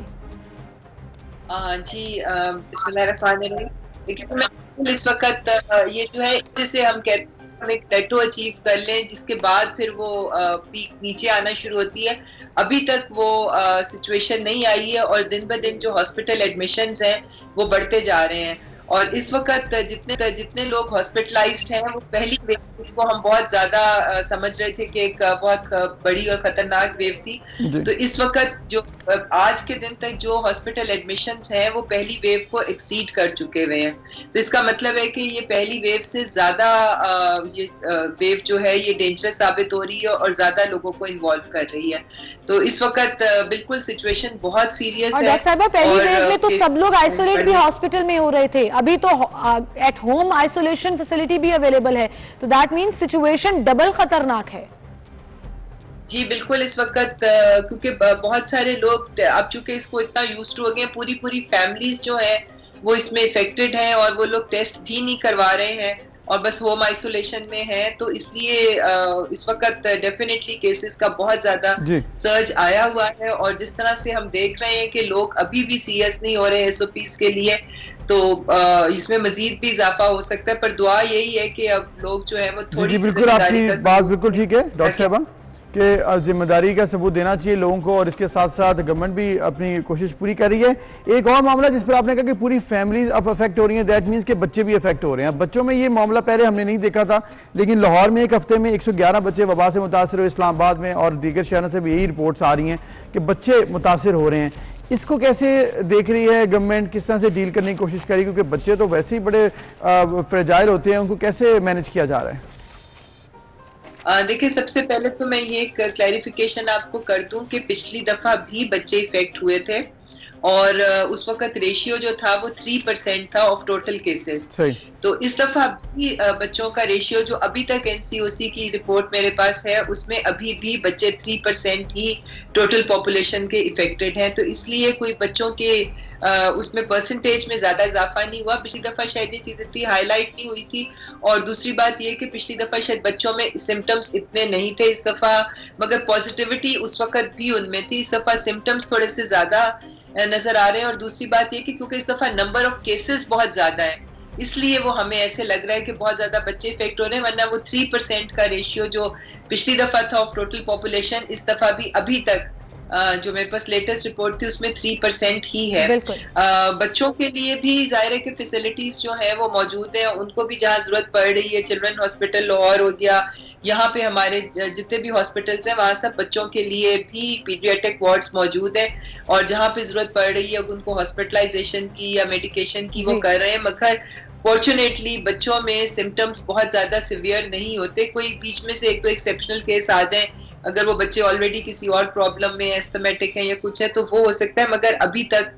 जी, बिस्मिल्लाहिर्रहमानिर्रहीम। देखिए, इस वक्त ये जो है, जैसे हम कहते हैं हम एक प्लेटो अचीव कर लें जिसके बाद फिर वो पीक नीचे आना शुरू होती है। अभी तक वो सिचुएशन नहीं आई है और दिन ब दिन जो हॉस्पिटल एडमिशंस हैं वो बढ़ते जा रहे हैं। और इस वक्त जितने लोग हॉस्पिटलाइज्ड हैं वो पहली वेव को हम बहुत ज्यादा समझ रहे थे कि एक बहुत बड़ी और खतरनाक वेव थी। तो इस वक्त जो आज के दिन तक जो हॉस्पिटल एडमिशन्स हैं वो पहली वेव को एक्सीड कर चुके हुए हैं। तो इसका मतलब है कि ये पहली वेव से ज्यादा ये वेव जो है ये डेंजरस साबित हो रही है और ज्यादा लोगों को इन्वॉल्व कर रही है। तो इस वक्त बिल्कुल सिचुएशन बहुत सीरियस है। डॉक्टर साहब, पहली वेव में तो सब लोग आइसोलेट भी हॉस्पिटल में हो रहे थे, अभी तो एट होम आइसोलेशन फैसिलिटी भी अवेलेबल है, तो दैट मीन्स सिचुएशन डबल खतरनाक है। जी बिल्कुल, इस वक्त क्योंकि बहुत सारे लोग अब चूंकि इसको इतना यूज्ड हो गए, पूरी फैमिलीज जो है वो इसमें इफेक्टेड हैं और वो लोग टेस्ट भी नहीं करवा रहे हैं और बस होम आइसोलेशन में है। तो इसलिए इस वक्त डेफिनेटली केसेस का बहुत ज्यादा सर्ज आया हुआ है और जिस तरह से हम देख रहे हैं कि लोग अभी भी सीरियस नहीं हो रहे एसओपीज के लिए, तो इसमें मजीद भी इजाफा हो सकता है। पर दुआ यही है कि अब लोग जो है वो थोड़ी सी बिल्कुल, आपकी बात बिल्कुल ठीक है डॉक्टर साहबा कि जिम्मेदारी का सबूत देना चाहिए लोगों को और इसके साथ साथ गवर्नमेंट भी अपनी कोशिश पूरी कर रही है। एक और मामला जिस पर आपने कहा कि पूरी फैमिलीज अब अफेक्ट हो रही हैं, दैट मीन्स कि बच्चे भी अफेक्ट हो रहे हैं। बच्चों में ये मामला पहले हमने नहीं देखा था, लेकिन लाहौर में एक हफ्ते में 111 बच्चे वबा से मुतासर हुए, इस्लामाबाद में और दीगर शहरों से भी यही रिपोर्ट्स आ रही हैं कि बच्चे मुतासर हो रहे हैं। इसको कैसे देख रही है गवर्नमेंट, किस तरह से डील करने की कोशिश करेगी, क्योंकि बच्चे तो वैसे ही बड़े फ्रेजाइल होते हैं, उनको कैसे मैनेज किया जा रहा है? देखिए, सबसे पहले तो मैं ये क्लैरिफिकेशन आपको कर दूं कि पिछली दफा भी बच्चे इफेक्ट हुए थे और उस वक्त रेशियो जो था वो 3% था ऑफ टोटल केसेस। तो इस दफा भी बच्चों का रेशियो जो अभी तक एनसीओसी की रिपोर्ट मेरे पास है उसमें अभी भी बच्चे 3% ही टोटल पॉपुलेशन के इफेक्टेड हैं। तो इसलिए कोई बच्चों के उसमें परसेंटेज में ज्यादा इजाफा नहीं हुआ। पिछली दफा शायद ये चीज इतनी हाईलाइट नहीं हुई थी और दूसरी बात ये कि पिछली दफा शायद बच्चों में सिम्टम्स इतने नहीं थे इस दफा, मगर पॉजिटिविटी उस वक्त भी उनमें थी। इस दफा सिम्टम्स थोड़े से ज्यादा नजर आ रहे हैं और दूसरी बात ये कि क्योंकि इस दफा नंबर ऑफ केसेस बहुत ज्यादा है इसलिए वो हमें ऐसे लग रहा है कि बहुत ज्यादा बच्चे इफेक्ट हो रहे हैं, वरना वो 3% का रेशियो जो पिछली दफा था ऑफ टोटल पॉपुलेशन इस दफा भी अभी तक जो मेरे पास लेटेस्ट रिपोर्ट थी उसमें 3% ही है। बच्चों के लिए भी जाहिर है कि फैसिलिटीज जो है वो मौजूद है, उनको भी जहाँ जरूरत पड़ रही है, चिल्ड्रन हॉस्पिटल लाहौर हो गया, यहाँ पे हमारे जितने भी हॉस्पिटल्स हैं वहाँ सब बच्चों के लिए भी पीडियाट्रिक वार्ड्स मौजूद हैं और जहाँ पे जरूरत पड़ रही है उनको हॉस्पिटलाइजेशन की या मेडिकेशन की वो कर रहे हैं। मगर फॉर्चुनेटली बच्चों में सिम्टम्स बहुत ज्यादा सिवियर नहीं होते। कोई बीच में से एक तो एक्सेप्शनल केस आ जाए, अगर वो बच्चे ऑलरेडी किसी और प्रॉब्लम में एस्थमेटिक है या कुछ है तो वो हो सकता है, मगर अभी तक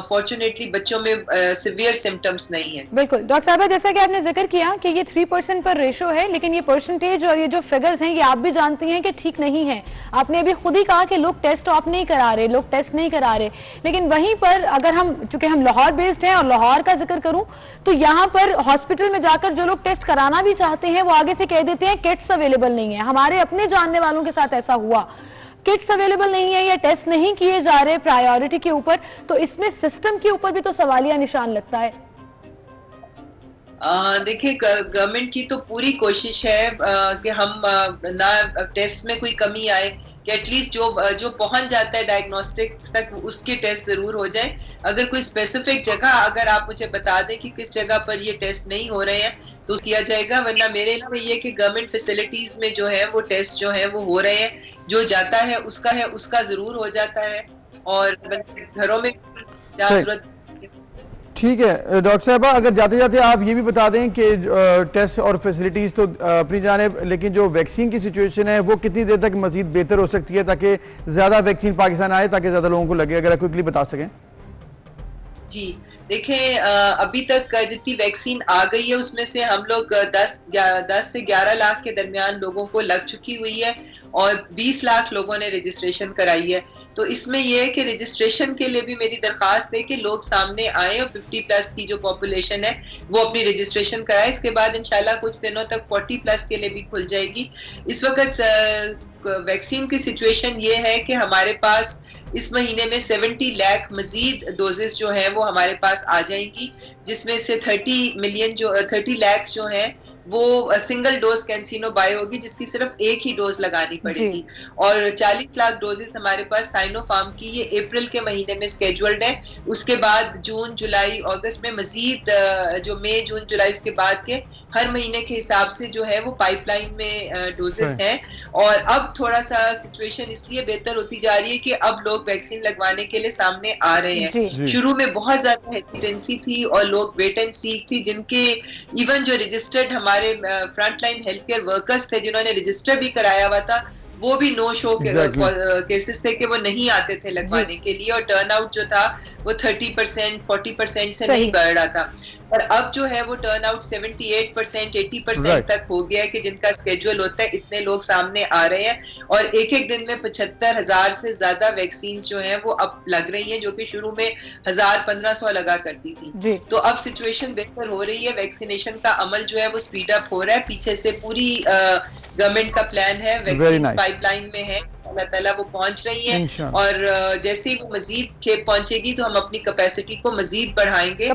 फॉर्चुनेटली बच्चों में सिवियर सिम्टम्स नहीं है। बिल्कुल डॉक्टर साहब, जैसा कि आपने जिक्र किया कि ये 3% पर रेशो है, लेकिन ये परसेंटेज और ये जो फिगर्स हैं ये आप भी जानती हैं कि ठीक नहीं है। आपने अभी खुद ही कहा कि लोग टेस्ट ऑफ नहीं करा रहे, लोग टेस्ट नहीं करा रहे, लेकिन वहीं पर अगर हम चूंकि हम लाहौर बेस्ड हैं और लाहौर का जिक्र करूं तो यहाँ पर हॉस्पिटल में जाकर जो लोग टेस्ट कराना भी चाहते हैं वो आगे से कह देते हैं किट्स अवेलेबल नहीं है। हमारे अपने जानने वालों के साथ ऐसा हुआ, किट्स अवेलेबल नहीं है या टेस्ट नहीं किए जा रहे प्रायोरिटी के ऊपर, तो इसमें सिस्टम के ऊपर भी तो सवालिया निशान लगता है। देखिए, गवर्नमेंट की तो पूरी कोशिश है कि हम ना टेस्ट में कोई कमी आए, कि एटलीस्ट जो पहुंच जाता है डायग्नोस्टिक्स तक उसके टेस्ट जरूर हो जाए। अगर कोई स्पेसिफिक जगह अगर आप मुझे बता दें कि किस जगह पर ये टेस्ट नहीं हो रहे हैं तो किया जाएगा, वरना मेरे लिए ये कि गवर्नमेंट फैसिलिटीज में जो है वो टेस्ट जो है वो हो रहे हैं, जो जाता है उसका जरूर हो जाता है और घरों में जहाँ जरूरत। ठीक है डॉक्टर साहबा, अगर जाते जाते आप ये भी बता दें कि टेस्ट और फैसिलिटीज़ तो अपनी जानिब, लेकिन जो वैक्सीन की सिचुएशन है वो कितनी देर तक मजीद बेहतर हो सकती है ताकि ज़्यादा वैक्सीन पाकिस्तान आए, ताकि ज़्यादा लोगों को लगे, अगर क्विकली बता सकें। जी देखें, अभी तक जितनी वैक्सीन आ गई है उसमें से हम लोग 10 से 11 लाख के दरमियान लोगों को लग चुकी हुई है और 20 लाख लोगों ने रजिस्ट्रेशन कराई है। तो इसमें यह है कि रजिस्ट्रेशन के लिए भी मेरी दरखास्त है कि लोग सामने आए और 50+ की जो पॉपुलेशन है वो अपनी रजिस्ट्रेशन कराए। इसके बाद इंशाल्लाह कुछ दिनों तक 40+ के लिए भी खुल जाएगी। इस वक्त वैक्सीन की सिचुएशन ये है कि हमारे पास इस महीने में 70 लाख मजीद डोजेस जो हैं वो हमारे पास आ जाएंगी, जिसमें से 30 लाख जो हैं वो सिंगल डोज कैंसिनो बाय होगी, जिसकी सिर्फ एक ही डोज लगानी पड़ेगी। और 40 लाख डोजेस हमारे पास साइनोफार्म की ये अप्रैल के महीने में स्केड्यूल्ड है। उसके बाद जून, जुलाई, अगस्त में मजीद जो मई, जून, जुलाई उसके बाद के हर महीने के हिसाब से जो है वो पाइपलाइन में डोजेस हैं। और अब थोड़ा सा सिचुएशन इसलिए बेहतर होती जा रही है कि अब लोग वैक्सीन लगवाने के लिए सामने आ रहे हैं। शुरू में बहुत ज्यादा हेजिटेंसी थी और लोग वेट एंड सी थी, जिनके इवन जो रजिस्टर्ड हमारे फ्रंटलाइन हेल्थ केयर वर्कर्स थे जिन्होंने रजिस्टर भी कराया हुआ था, वो भी नो शो केसेस थे कि वो नहीं आते थे लगवाने के लिए, और टर्नआउट जो था वो 30%, 40% से नहीं बढ़ रहा था। और अब जो है वो टर्नआउट 78%, 80% तक हो गया है कि जिनका स्केड्यूल होता है इतने लोग सामने आ रहे हैं। और एक एक दिन में 75,000 से ज्यादा वैक्सीन जो हैं वो अब लग रही हैं, जो कि शुरू में 1000-1500 लगा करती थी। तो अब सिचुएशन बेहतर हो रही है, वैक्सीनेशन का अमल जो है वो स्पीड अप हो रहा है। पीछे से पूरी गवर्नमेंट का प्लान है, वैक्सीन पाइपलाइन में है, अल्लाह ताला वो पहुंच रही है। और जैसे ही वो मजीद खेप पहुंचेगी तो हम अपनी कैपेसिटी को मजीद बढ़ाएंगे,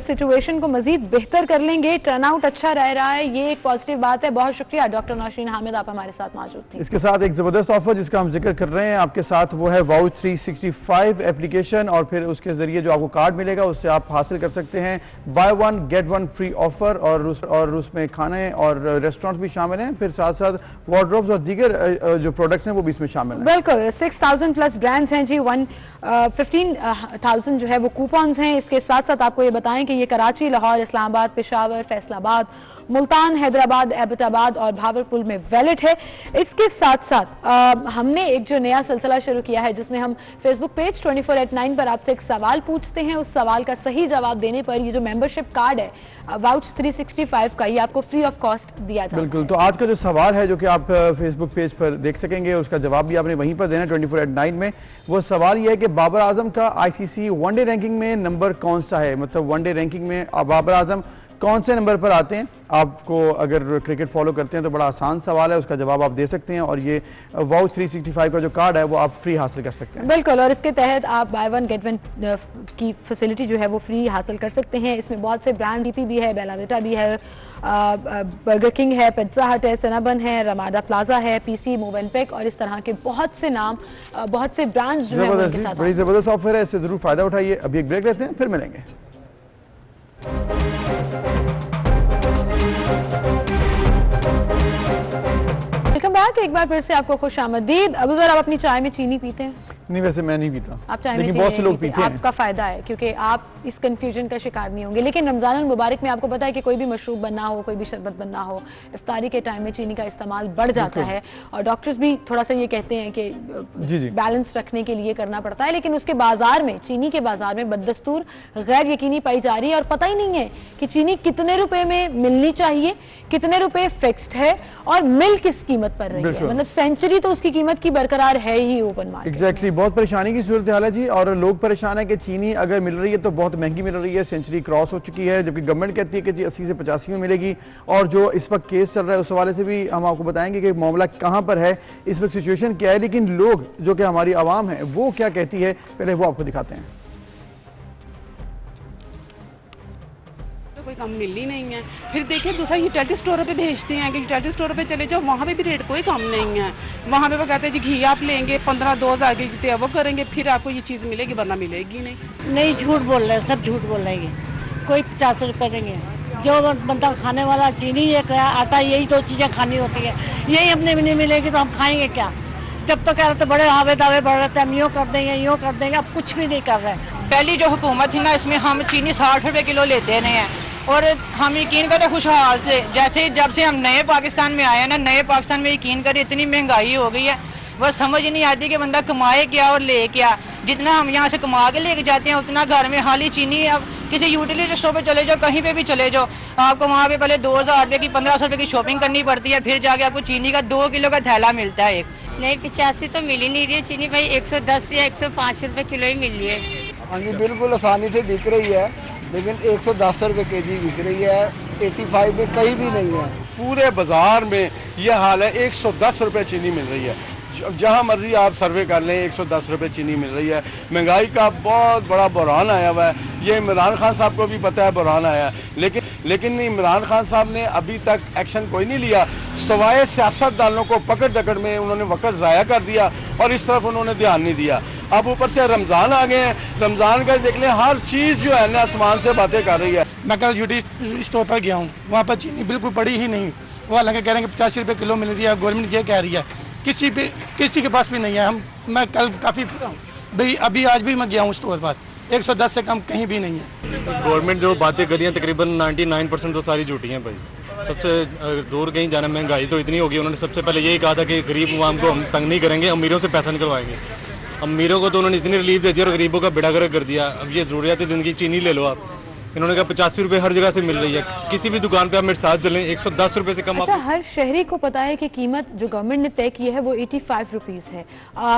सिचुएशन को मजीद बेहतर कर लेंगे। टर्नआउट अच्छा रह रहा है, ये एक पॉजिटिव बात है। बहुत शुक्रिया डॉक्टर नौशीन हामिद, आप हमारे साथ मौजूद थे। इसके साथ एक जबरदस्त ऑफर जिसका हम जिक्र कर रहे हैं आपके साथ, वो है वाउच 365 एप्लीकेशन, और फिर उसके जरिए जो आपको कार्ड मिलेगा उससे आप हासिल कर सकते हैं by one get one free offer. और उसमें खाने और रेस्टोरेंट भी शामिल हैं, फिर साथ साथ वार्डरोब्स और दीगर जो प्रोडक्ट्स हैं वो भी इसमें शामिल हैं। बिल्कुल 6000 प्लस ब्रांड्स हैं जी, 15,000 जो है वो कूपन्स हैं। इसके साथ साथ आपको ये बताएं कि ये कराची, लाहौर, इस्लामाबाद, पेशावर, फैसलाबाद, मुल्तान, हैदराबाद, एबटाबाद और भावलपुर में वैलिड है। इसके साथ साथ हमने एक जो नया सिलसिला शुरू किया है जिसमें हम फेसबुक पेज 24@9 पर आपसे एक सवाल पूछते हैं, उस सवाल का सही जवाब देने पर ये जो मेंबरशिप कार्ड है वाउच 365 का, ये आपको फ्री ऑफ कॉस्ट दिया जाता है। बिल्कुल, तो आज का जो सवाल है जो कि आप फेसबुक पेज पर देख सकेंगे, उसका जवाब भी आपने वहीं पर देना 24@9 में। वो सवाल ये है कि बाबर आजम का ICC वनडे रैंकिंग में नंबर कौन सा है, मतलब वनडे रैंकिंग में बाबर आजम कौन से नंबर पर आते हैं। आपको अगर क्रिकेट फॉलो करते हैं तो बड़ा आसान सवाल है, उसका जवाब आप दे सकते हैं, और ये वाउच 365 का जो कार्ड है वो आप फ्री हासिल कर सकते हैं। बिल्कुल, और इसके तहत आप बाय वन गेट वन की फैसिलिटी जो है वो फ्री हासिल कर सकते हैं। इसमें बहुत से ब्रांड DP भी है, बेला विटा भी है, बर्गर किंग है, पिज़्ज़ा हट है, सिनेबन है, रमाडा प्लाजा है, PC, मोवेनपेक और इस तरह के बहुत से नाम, बहुत से ब्रांड्स जो है उनके साथ। बड़ी जबरदस्त ऑफर है, इससे जरूर फायदा उठाइए। अभी एक ब्रेक लेते हैं, फिर मिलेंगे। वेलकम बैक, एक बार फिर से आपको खुश आमदीद। अबू ज़र, आप अपनी चाय में चीनी पीते हैं? नहीं, वैसे मैं नहीं पीता, आप चाय लेकिन बहुत से लोग पीते हैं। आपका फायदा है क्योंकि आप इस कंफ्यूजन का शिकार नहीं होंगे। लेकिन रमजान मुबारक में आपको पता है कि कोई भी मशरूब बनना हो, कोई भी शरबत बनना हो, इफ्तारी के टाइम में चीनी का इस्तेमाल बढ़ जाता है, और डॉक्टर्स भी थोड़ा सा ये कहते हैं कि बैलेंस रखने के लिए करना पड़ता है। लेकिन उसके बाजार में, चीनी के बाजार में बददस्तूर गैर यकीनी पाई जा रही है, और पता ही नहीं है कि चीनी कितने रुपए में मिलनी चाहिए, कितने रुपए फिक्स्ड है, और मिल किस कीमत पर रही है। मतलब सेंचुरी तो उसकी कीमत की बरकरार है ही ओपन मार्केट। एग्जैक्टली, बहुत परेशानी की सूरत हाल है जी, और लोग परेशान है कि चीनी अगर मिल रही है तो बहुत महंगी मिल रही है, सेंचुरी क्रॉस हो चुकी है, जबकि गवर्नमेंट कहती है कि जी 80 से 85 में मिलेगी। और जो इस वक्त केस चल रहा है उस हवाले से भी हम आपको बताएंगे कि मामला कहाँ पर है, इस वक्त सिचुएशन क्या है, लेकिन लोग जो कि हमारी आवाम है वो क्या कहती है, पहले वो आपको दिखाते हैं। कोई कम मिल ही नहीं है। फिर देखिए दूसरा यूटिलिटी स्टोरों पे भेजते हैं कि यूटिलिटी स्टोरों पे चले जाओ, वहाँ पे भी रेट कोई कम नहीं है। वहाँ पे वो कहते हैं जी घी आप लेंगे 15-2000 की जितने वो करेंगे फिर आपको ये चीज़ मिलेगी, वरना मिलेगी नहीं। नहीं, झूठ बोल रहे हैं, सब झूठ बोल रहे हैं। कोई 50 रुपये देंगे, जो बंदा खाने वाला चीनी एक आटा, यही दो चीज़ें खानी होती है, यही अपने में नहीं मिलेगी तो हम खाएंगे क्या। जब तो कह रहे थे बड़े हावे दावे बढ़ रहे थे, हम यूँ कर देंगे, यूँ कर देंगे, अब कुछ भी नहीं कर रहे। पहली जो हुकूमत थी ना, इसमें हम चीनी 60 रुपये किलो लेते रहे हैं, और हम यकीन करें खुशहाल से, जैसे जब से हम नए पाकिस्तान में आए हैं ना, नए पाकिस्तान में यकीन करें इतनी महंगाई हो गई है, बस समझ ही नहीं आती कि बंदा कमाए क्या और ले क्या। जितना हम यहाँ से कमा के लेके जाते हैं उतना घर में खाली चीनी। अब किसी यूटिलिटी स्टोर पे चले जाओ, कहीं पे भी चले जाओ, आपको वहाँ पे पहले 2000 रुपये की 1500 रुपये की शॉपिंग करनी पड़ती है, फिर जाके आपको चीनी का 2 किलो का थैला मिलता है। एक नहीं, 85 तो मिल ही नहीं रही है चीनी भाई, 110 या 105 रुपये किलो ही मिल रही है। हाँ जी, बिल्कुल आसानी से बिक रही है, लेकिन 110 रुपये केजी बिक रही है, 85 में कहीं भी नहीं है। पूरे बाजार में यह हाल है, 110 रुपये चीनी मिल रही है। जहाँ मर्जी आप सर्वे कर लें 110 रुपये चीनी मिल रही है। महंगाई का बहुत बड़ा बुरहान आया हुआ है। ये इमरान खान साहब को भी पता है बुरहान आया है, लेकिन इमरान खान साहब ने अभी तक एक्शन कोई नहीं लिया। सवाए सियासतदानों को पकड़ दकड़ में उन्होंने वक्त ज़ाया कर दिया और इस तरफ उन्होंने ध्यान नहीं दिया। अब ऊपर से रमज़ान आ गए हैं, रमज़ान का देख लें, हर चीज़ जो है ना आसमान से बातें कर रही है। मैं कल यूटी स्टोर पर गया हूँ, वहाँ पर चीनी बिल्कुल पड़ी ही नहीं। वो हालांकि कह रहे हैं कि 85 रुपये किलो मिल रही है, गवर्नमेंट ये कह रही है, किसी के पास भी नहीं है। मैं कल काफ़ी फिरा हूँ भाई, अभी आज भी मैं गया हूँ स्टोर पर, 110 से कम कहीं भी नहीं है। गवर्नमेंट जो बातें करी हैं तकरीबन 99% तो सारी झूठी हैं भाई। सबसे दूर कहीं जाना, महंगाई तो इतनी होगी। उन्होंने सबसे पहले यही कहा था कि गरीब अवाम को हम तंग नहीं करेंगे, अमीरों से पैसा निकलवाएंगे। अमीरों को तो उन्होंने इतनी रिलीफ दे दी और गरीबों का बेड़ा गर्क कर दिया। अब ये ज़रूरियात ज़िंदगी चीनी ले लो आप, इन्होंने कहा 85 रुपये हर जगह से मिल रही है। किसी भी दुकान पे आप मेरे साथ चलें 110 रुपये से कम। अच्छा, हर शहरी को पता है कि कीमत जो गवर्नमेंट ने तय की है वो 85 रुपीज़ है।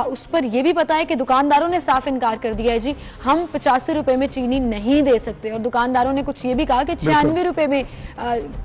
उस पर यह भी पता है कि दुकानदारों ने साफ इनकार कर दिया है, जी हम 85 रुपये में चीनी नहीं दे सकते। और दुकानदारों ने कुछ ये भी कहा कि 96 रुपये में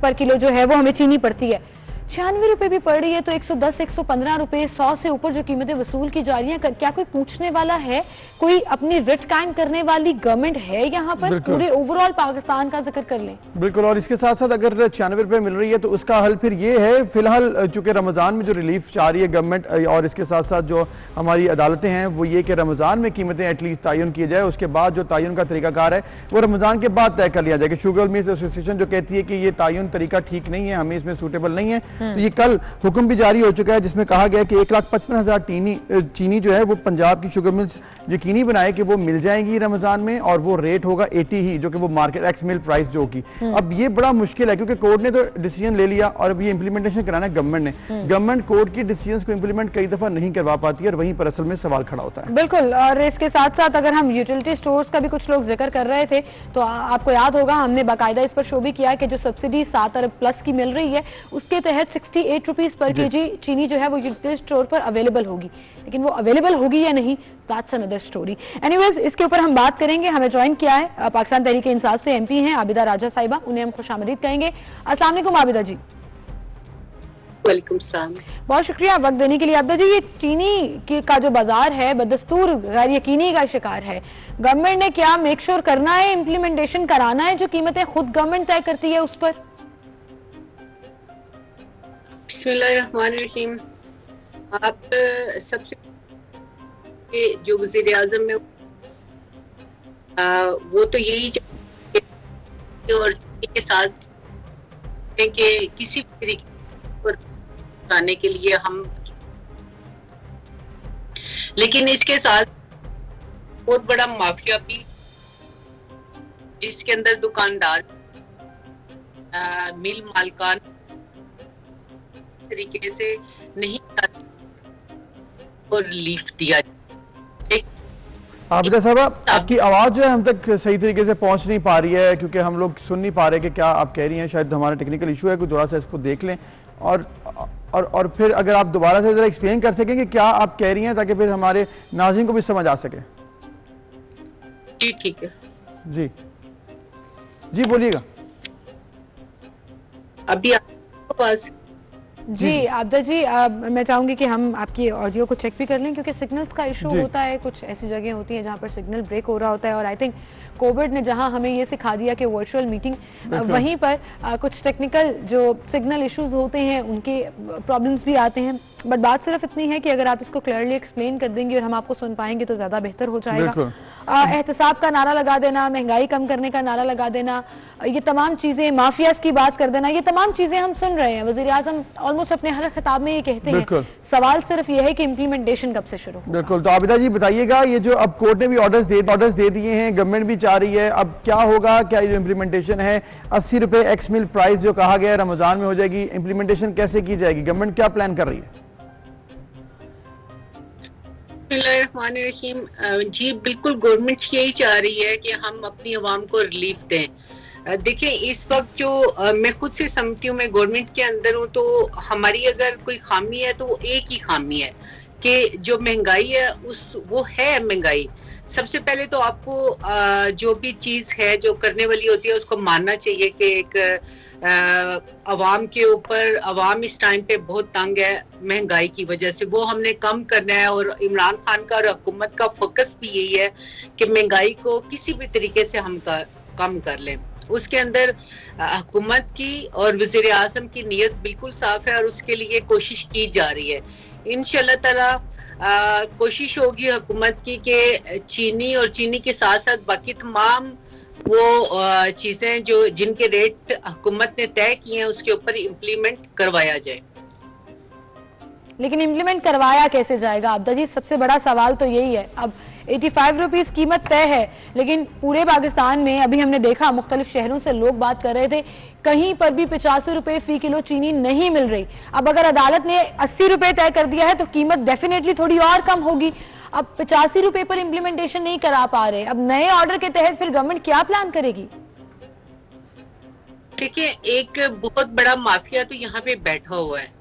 पर किलो जो है वो हमें चीनी पड़ती है। 96 रुपये भी पड़ रही है तो 110, 115 रुपये, 100 से ऊपर जो कीमतें वसूल की जा रही हैं, क्या कोई पूछने वाला है? कोई अपनी रिट कायम करने वाली गवर्नमेंट है यहाँ पर? पूरे ओवरऑल पाकिस्तान का जिक्र कर लें। बिल्कुल, और इसके साथ साथ अगर 96 रुपये मिल रही है तो उसका हल फिर ये है, फिलहाल चूंकि रमज़ान में जो रिलीफ चाह रही है गवर्नमेंट, और इसके साथ साथ जो हमारी अदालतें हैं वो ये कि रमज़ान में कीमतें एटलीस्ट तयन किया जाए। उसके बाद जो तयन का तरीकाकार है वो रमज़ान के बाद तय कर लिया जाएगा। शुगर मिल्स एसोसिएशन जो कहती है कि ये तयन तरीका ठीक नहीं है, हमें इसमें सूटेबल नहीं है, तो ये कल हुक्म भी जारी हो चुका है जिसमें कहा गया कि 1,55,000 चीनी जो है वो पंजाब की शुगर मिल्स यकीनी बनाए कि वो मिल जाएंगी रमजान में, और वो रेट होगा 80 ही, जो कि वो मार्केट एक्स मिल प्राइस जो की। अब ये बड़ा मुश्किल है क्योंकि कोर्ट ने तो डिसीजन ले लिया और अब ये इंप्लीमेंटेशन कराना है गवर्नमेंट ने। गवर्नमेंट कोर्ट की डिसीजन को इंप्लीमेंट कई दफा नहीं करवा पाती है और वहीं पर असल में सवाल खड़ा होता है। बिल्कुल, और इसके साथ साथ अगर हम यूटिलिटी स्टोर्स का भी कुछ लोग जिक्र कर रहे थे तो आपको याद होगा हमने बाकायदा इस पर शो भी किया कि जो सब्सिडी 7 अरब प्लस की मिल रही है उसके तहत 68 रुपीज पर केजी चीनी जो है वो यूटिलिटी स्टोर पर अवेलेबल होगी, लेकिन वो अवेलेबल होगी या नहीं दैट्स अनदर स्टोरी। एनीवेज, इसके ऊपर हम बात करेंगे। हमें ज्वाइन किया है पाकिस्तान तहरीक इंसाफ से एमपी हैं आबिदा राजा साहिबा, उन्हें हम खुशामदीद कहेंगे। अस्सलाम वालेकुम आबिदा जी। वालेकुम सलाम। बहुत शुक्रिया वक्त देने के लिए। आबिदा जी, ये चीनी का जो बाजार है बदस्तूर गैर यकीनी का शिकार है। गवर्नमेंट ने क्या मेक श्योर करना है, इम्प्लीमेंटेशन कराना है जो कीमतें खुद गवर्नमेंट तय करती है उस पर? बिस्मिल्लाहिर्रहमानिर्रहीम। आप सबसे जो वज़ीर आज़म में वो तो यही और के साथ कि किसी तरीके पर आने के लिए हम, लेकिन इसके साथ बहुत बड़ा माफिया भी जिसके अंदर दुकानदार मिल मालकान तरीके से नहीं और रिलीफ दिया। आबिदा साहबा, आपकी आवाज़ जो है हम तक सही तरीके से पहुंच नहीं पा रही है क्योंकि हम लोग सुन नहीं पा रहे कि क्या आप कह रही हैं। शायद हमारा टेक्निकल इशू है, कोई थोड़ा सा इसको देख लें और फिर अगर आप दोबारा से जरा एक्सप्लेन कर सकें कि क्या आप कह रही हैं ताकि फिर हमारे नाज़रीन को भी समझ आ सके। जी ठीक है। जी जी बोलिएगा। अभी आपके पास जी आबिदा जी, मैं चाहूंगी कि हम आपकी ऑडियो को चेक भी कर लें क्योंकि सिग्नल्स का इशू होता है। कुछ ऐसी जगह होती हैं जहां पर सिग्नल ब्रेक हो रहा होता है और आई थिंक कोविड ने जहां हमें ये सिखा दिया कि वर्चुअल मीटिंग, वहीं पर कुछ टेक्निकल जो सिग्नल इश्यूज होते हैं उनके प्रॉब्लम्स भी आते हैं। बट बात सिर्फ इतनी है कि अगर आप इसको क्लियरली एक्सप्लेन कर देंगे और हम आपको सुन पाएंगे तो ज़्यादा बेहतर हो जाएगा। एहतसाब का नारा लगा देना, महंगाई कम करने का नारा लगा देना, ये तमाम चीज़ें, माफियाज की बात कर देना, ये तमाम चीज़ें हम सुन रहे हैं। वज़ीर आज़म ऑलमोस्ट अपने हर खिताब में ये कहते हैं। सवाल सिर्फ ये है कि इम्प्लीमेंटेशन कब से शुरू होगा। बिल्कुल, तो आबिदा जी बताइएगा, ये जो अब कोर्ट ने भी ऑर्डर्स दे दिए हैं, गवर्नमेंट भी चाह रही है, अब क्या होगा? क्या ये जो इम्प्लीमेंटेशन है 80 रुपये एक्स मिल प्राइस जो कहा गया है रमजान में हो जाएगी, इम्प्लीमेंटेशन कैसे की जाएगी? गवर्नमेंट क्या प्लान कर रही है? बिस्मिल्लाहिर्रहमानिर्रहीम। जी बिल्कुल, गवर्नमेंट यही चाह रही है कि हम अपनी आवाम को रिलीफ दें। देखिए, इस वक्त जो मैं खुद से समझती हूँ, मैं गवर्नमेंट के अंदर हूँ, तो हमारी अगर कोई खामी है तो वो एक ही खामी है कि जो महंगाई है वो है महंगाई, सबसे पहले तो आपको जो भी चीज है जो करने वाली होती है उसको मानना चाहिए कि एक अवाम के ऊपर, अवाम इस टाइम पे बहुत तंग है महंगाई की वजह से, वो हमने कम करना है। और इमरान खान का और हुकूमत का फोकस भी यही है कि महंगाई को किसी भी तरीके से हम कम कर लें। उसके अंदर हुकूमत की और वज़ीर आज़म की नीयत बिल्कुल साफ है और उसके लिए कोशिश की जा रही है। इंशाअल्लाह ताला कोशिश होगी हुकूमत की कि चीनी और चीनी के साथ साथ बाकी तमाम वो चीजें जो जिनके रेट हुकूमत ने तय किए हैं उसके ऊपर इम्प्लीमेंट करवाया जाए। लेकिन इम्प्लीमेंट करवाया कैसे जाएगा आबदा जी? सबसे बड़ा सवाल तो यही है। अब 85 रुपीज कीमत तय है, लेकिन पूरे पाकिस्तान में अभी हमने देखा मुख्तलिफ शहरों से लोग बात कर रहे थे, कहीं पर भी 85 रुपए फी किलो चीनी नहीं मिल रही। अब अगर अदालत ने 80 रुपए तय कर दिया है तो कीमत डेफिनेटली थोड़ी और कम होगी। अब 85 रुपए पर इम्प्लीमेंटेशन नहीं करा पा रहे, अब नए ऑर्डर के तहत फिर गवर्नमेंट क्या प्लान करेगी? देखिए, एक बहुत बड़ा माफिया तो यहाँ पे बैठा हुआ है।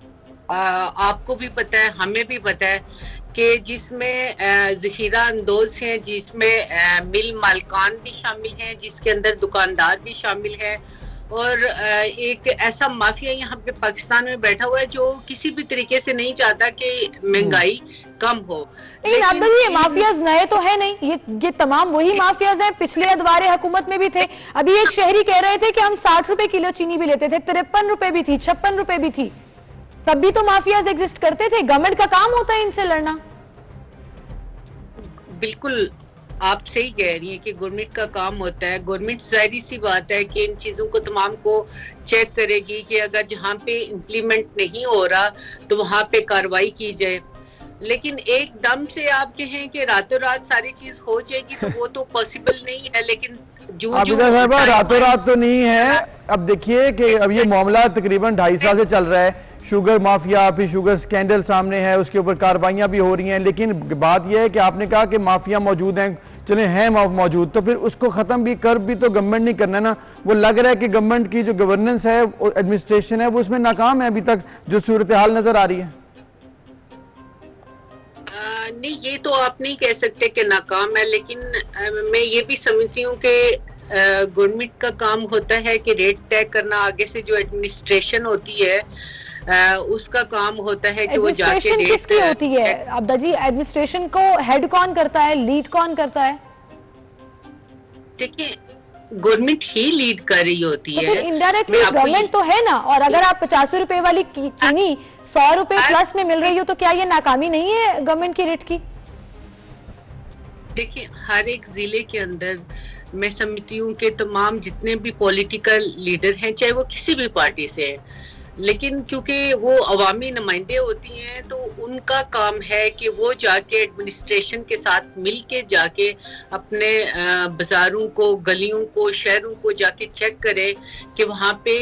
आपको भी पता है, हमें भी पता है कि जिसमें ज़ख़ीरा अंदोज हैं, जिसमें मिल मालकान भी शामिल हैं, जिसके अंदर दुकानदार भी शामिल हैं, और एक ऐसा माफिया यहाँ पे पाकिस्तान में बैठा हुआ है जो किसी भी तरीके से नहीं चाहता कि महंगाई कम हो। लेकिन अब ये माफियाज नए तो है नहीं, ये तमाम वही माफियाज हैं, पिछले अदवारे हुकूमत में भी थे। अभी एक शहरी कह रहे थे कि हम 60 रुपए किलो चीनी भी लेते थे, 53 रुपए भी थी, 56 रुपए भी थी, तब भी तो माफियाज एग्जिस्ट करते थे। गवर्नमेंट का काम होता है इनसे लड़ना। बिल्कुल आप सही कह रही हैं कि गवर्नमेंट का काम होता है। गवर्नमेंट जाहिर सी बात है कि इन चीजों को तमाम को चेक करेगी कि अगर जहाँ पे इम्प्लीमेंट नहीं हो रहा तो वहाँ पे कार्रवाई की जाए। लेकिन एकदम से आप कहें कि रातों रात सारी चीज हो जाएगी तो वो तो पॉसिबल नहीं है। लेकिन रातों रात तो नहीं है। अब देखिए कि अब ये मामला तकरीबन 2.5 साल से चल रहा है। शुगर माफिया, फिर शुगर स्कैंडल सामने है, उसके ऊपर कार्रवाइयां भी हो रही हैं। लेकिन बात यह है कि आपने कहा कि माफिया मौजूद हैं, चले हैं मौजूद, तो फिर उसको खत्म भी कर भी तो गवर्नमेंट नहीं करना ना। वो लग रहा है कि गवर्नमेंट की जो गवर्नेंस है, एडमिनिस्ट्रेशन है, वो उसमें नाकाम है अभी तक, जो सूरत हाल नजर आ रही है। नहीं, ये तो आप नहीं कह सकते कि नाकाम है, लेकिन मैं ये भी समझती हूँ कि गवर्नमेंट का काम होता है कि रेट तय करना। आगे से जो एडमिनिस्ट्रेशन होती है उसका काम होता है कि वो जाके रेट किसकी होती है अब्दा जी? एडमिनिस्ट्रेशन को हेड कौन करता है, लीड कौन करता है? देखिए, गवर्नमेंट ही लीड कर रही होती है। इनडायरेक्टली गवर्नमेंट तो है ना। और अगर आप 50 रुपए वाली चीनी 100 रुपए प्लस में मिल रही हो तो क्या ये नाकामी नहीं है गवर्नमेंट की रेट की? देखिए, हर एक जिले के अंदर मैं समझती हूँ कि तमाम जितने भी पॉलिटिकल लीडर हैं, चाहे वो किसी भी पार्टी से है, लेकिन क्योंकि वो अवामी नुमाइंदे होती हैं तो उनका काम है कि वो जाके एडमिनिस्ट्रेशन के साथ मिल के जाके अपने बाजारों को, गलियों को, शहरों को जाके चेक करें कि वहाँ पे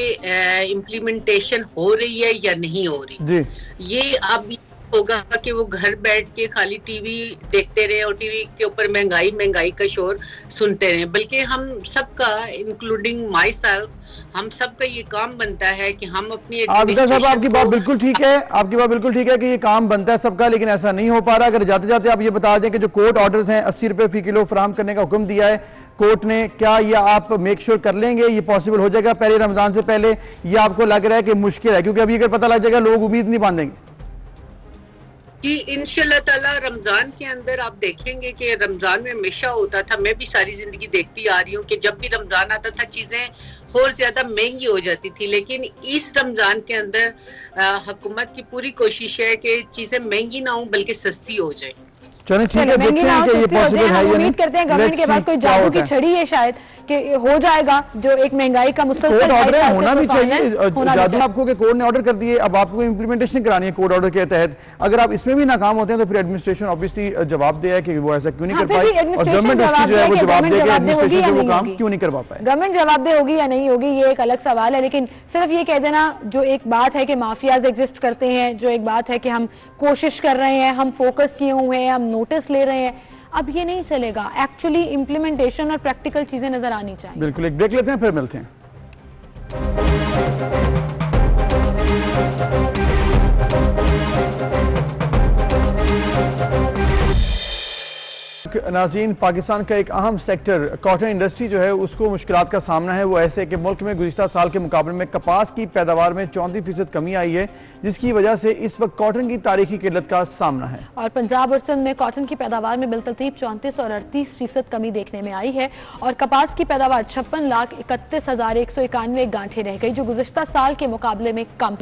इम्प्लीमेंटेशन हो रही है या नहीं हो रही जी। ये अब होगा कि वो घर बैठ के खाली टीवी देखते रहे और टीवी के ऊपर महंगाई का शोर सुनते रहे, बल्कि हम सबका इंक्लूडिंग माई सेल्फ, हम सबका ये काम बनता है कि हम अपनी साहब, आपकी बात बिल्कुल ठीक है, आपकी बात बिल्कुल ठीक है कि ये काम बनता है सबका, लेकिन ऐसा नहीं हो पा रहा। अगर जाते जाते आप ये बता दें कि जो कोर्ट ऑर्डर्स हैं 80 रुपए फी किलो फराहम करने का हुक्म दिया है कोर्ट ने, क्या ये आप मेक श्योर कर लेंगे, ये पॉसिबल हो जाएगा पहले रमजान से पहले? ये आपको लग रहा है कि मुश्किल है? क्योंकि अभी अगर पता लग जाएगा लोग उम्मीद नहीं बांधेंगे। कि इंशाल्लाह ताला रमजान के अंदर आप देखेंगे कि रमजान में हमेशा होता था, मैं भी सारी जिंदगी देखती आ रही हूँ कि जब भी रमजान आता था चीजें और ज्यादा महंगी हो जाती थी, लेकिन इस रमजान के अंदर हुकूमत की पूरी कोशिश है कि चीजें महंगी ना हो बल्कि सस्ती हो जाए। चलिए ठीक है, देखते हैं कि ये पॉसिबल है या नहीं। उम्मीद करते हैं गवर्नमेंट के पास कोई जादू की छड़ी है शायद कि हो जाएगा जो एक महंगाई का मुसलसल ऑर्डर होना भी चाहिए। जादू आपको के कोर्ट ने ऑर्डर कर दिए, अब आपको इम्प्लीमेंटेशन करानी है कोर्ट ऑर्डर के तहत। अगर आप इसमें भी नाकाम होते हैं तो फिर एडमिनिस्ट्रेशन ऑब्वियसली जवाब दे है कि वो ऐसा क्यों नहीं कर पाई, और गवर्नमेंट उसकी जो है वो जवाब देगी एडमिनिस्ट्रेशन जो वो काम क्यों नहीं करवा पाए। गवर्नमेंट जवाबदेह होगी या नहीं होगी ये एक अलग सवाल है, लेकिन सिर्फ ये कह देना, जो एक बात है कि माफियाज एग्जिस्ट करते हैं, जो एक बात है कि हम कोशिश कर रहे हैं, हम फोकस किए हुए हैं, हम नोटिस ले रहे हैं, अब ये नहीं चलेगा। एक्चुअली इम्प्लीमेंटेशन और प्रैक्टिकल चीजें नजर आनी चाहिए। बिल्कुल, एक ब्रेक लेते हैं फिर मिलते हैं। तक नाज़रीन, पाकिस्तान का एक अहम सेक्टर कॉटन इंडस्ट्री जो है उसको मुश्किलात का सामना है। वो ऐसे कि मुल्क में गुज़िश्ता साल के मुकाबले में कपास की पैदावार में 34% कमी आई है, जिसकी वजह से इस वक्त कॉटन की तारीखी किल्लत का सामना है। और पंजाब और सिंध में कॉटन की पैदावार में बिलतरतीब 34 और 38% कमी देखने में आई है और कपास की पैदावार 56,31,191 गांठे रह गई, जो गुज़िश्ता साल के मुकाबले में कम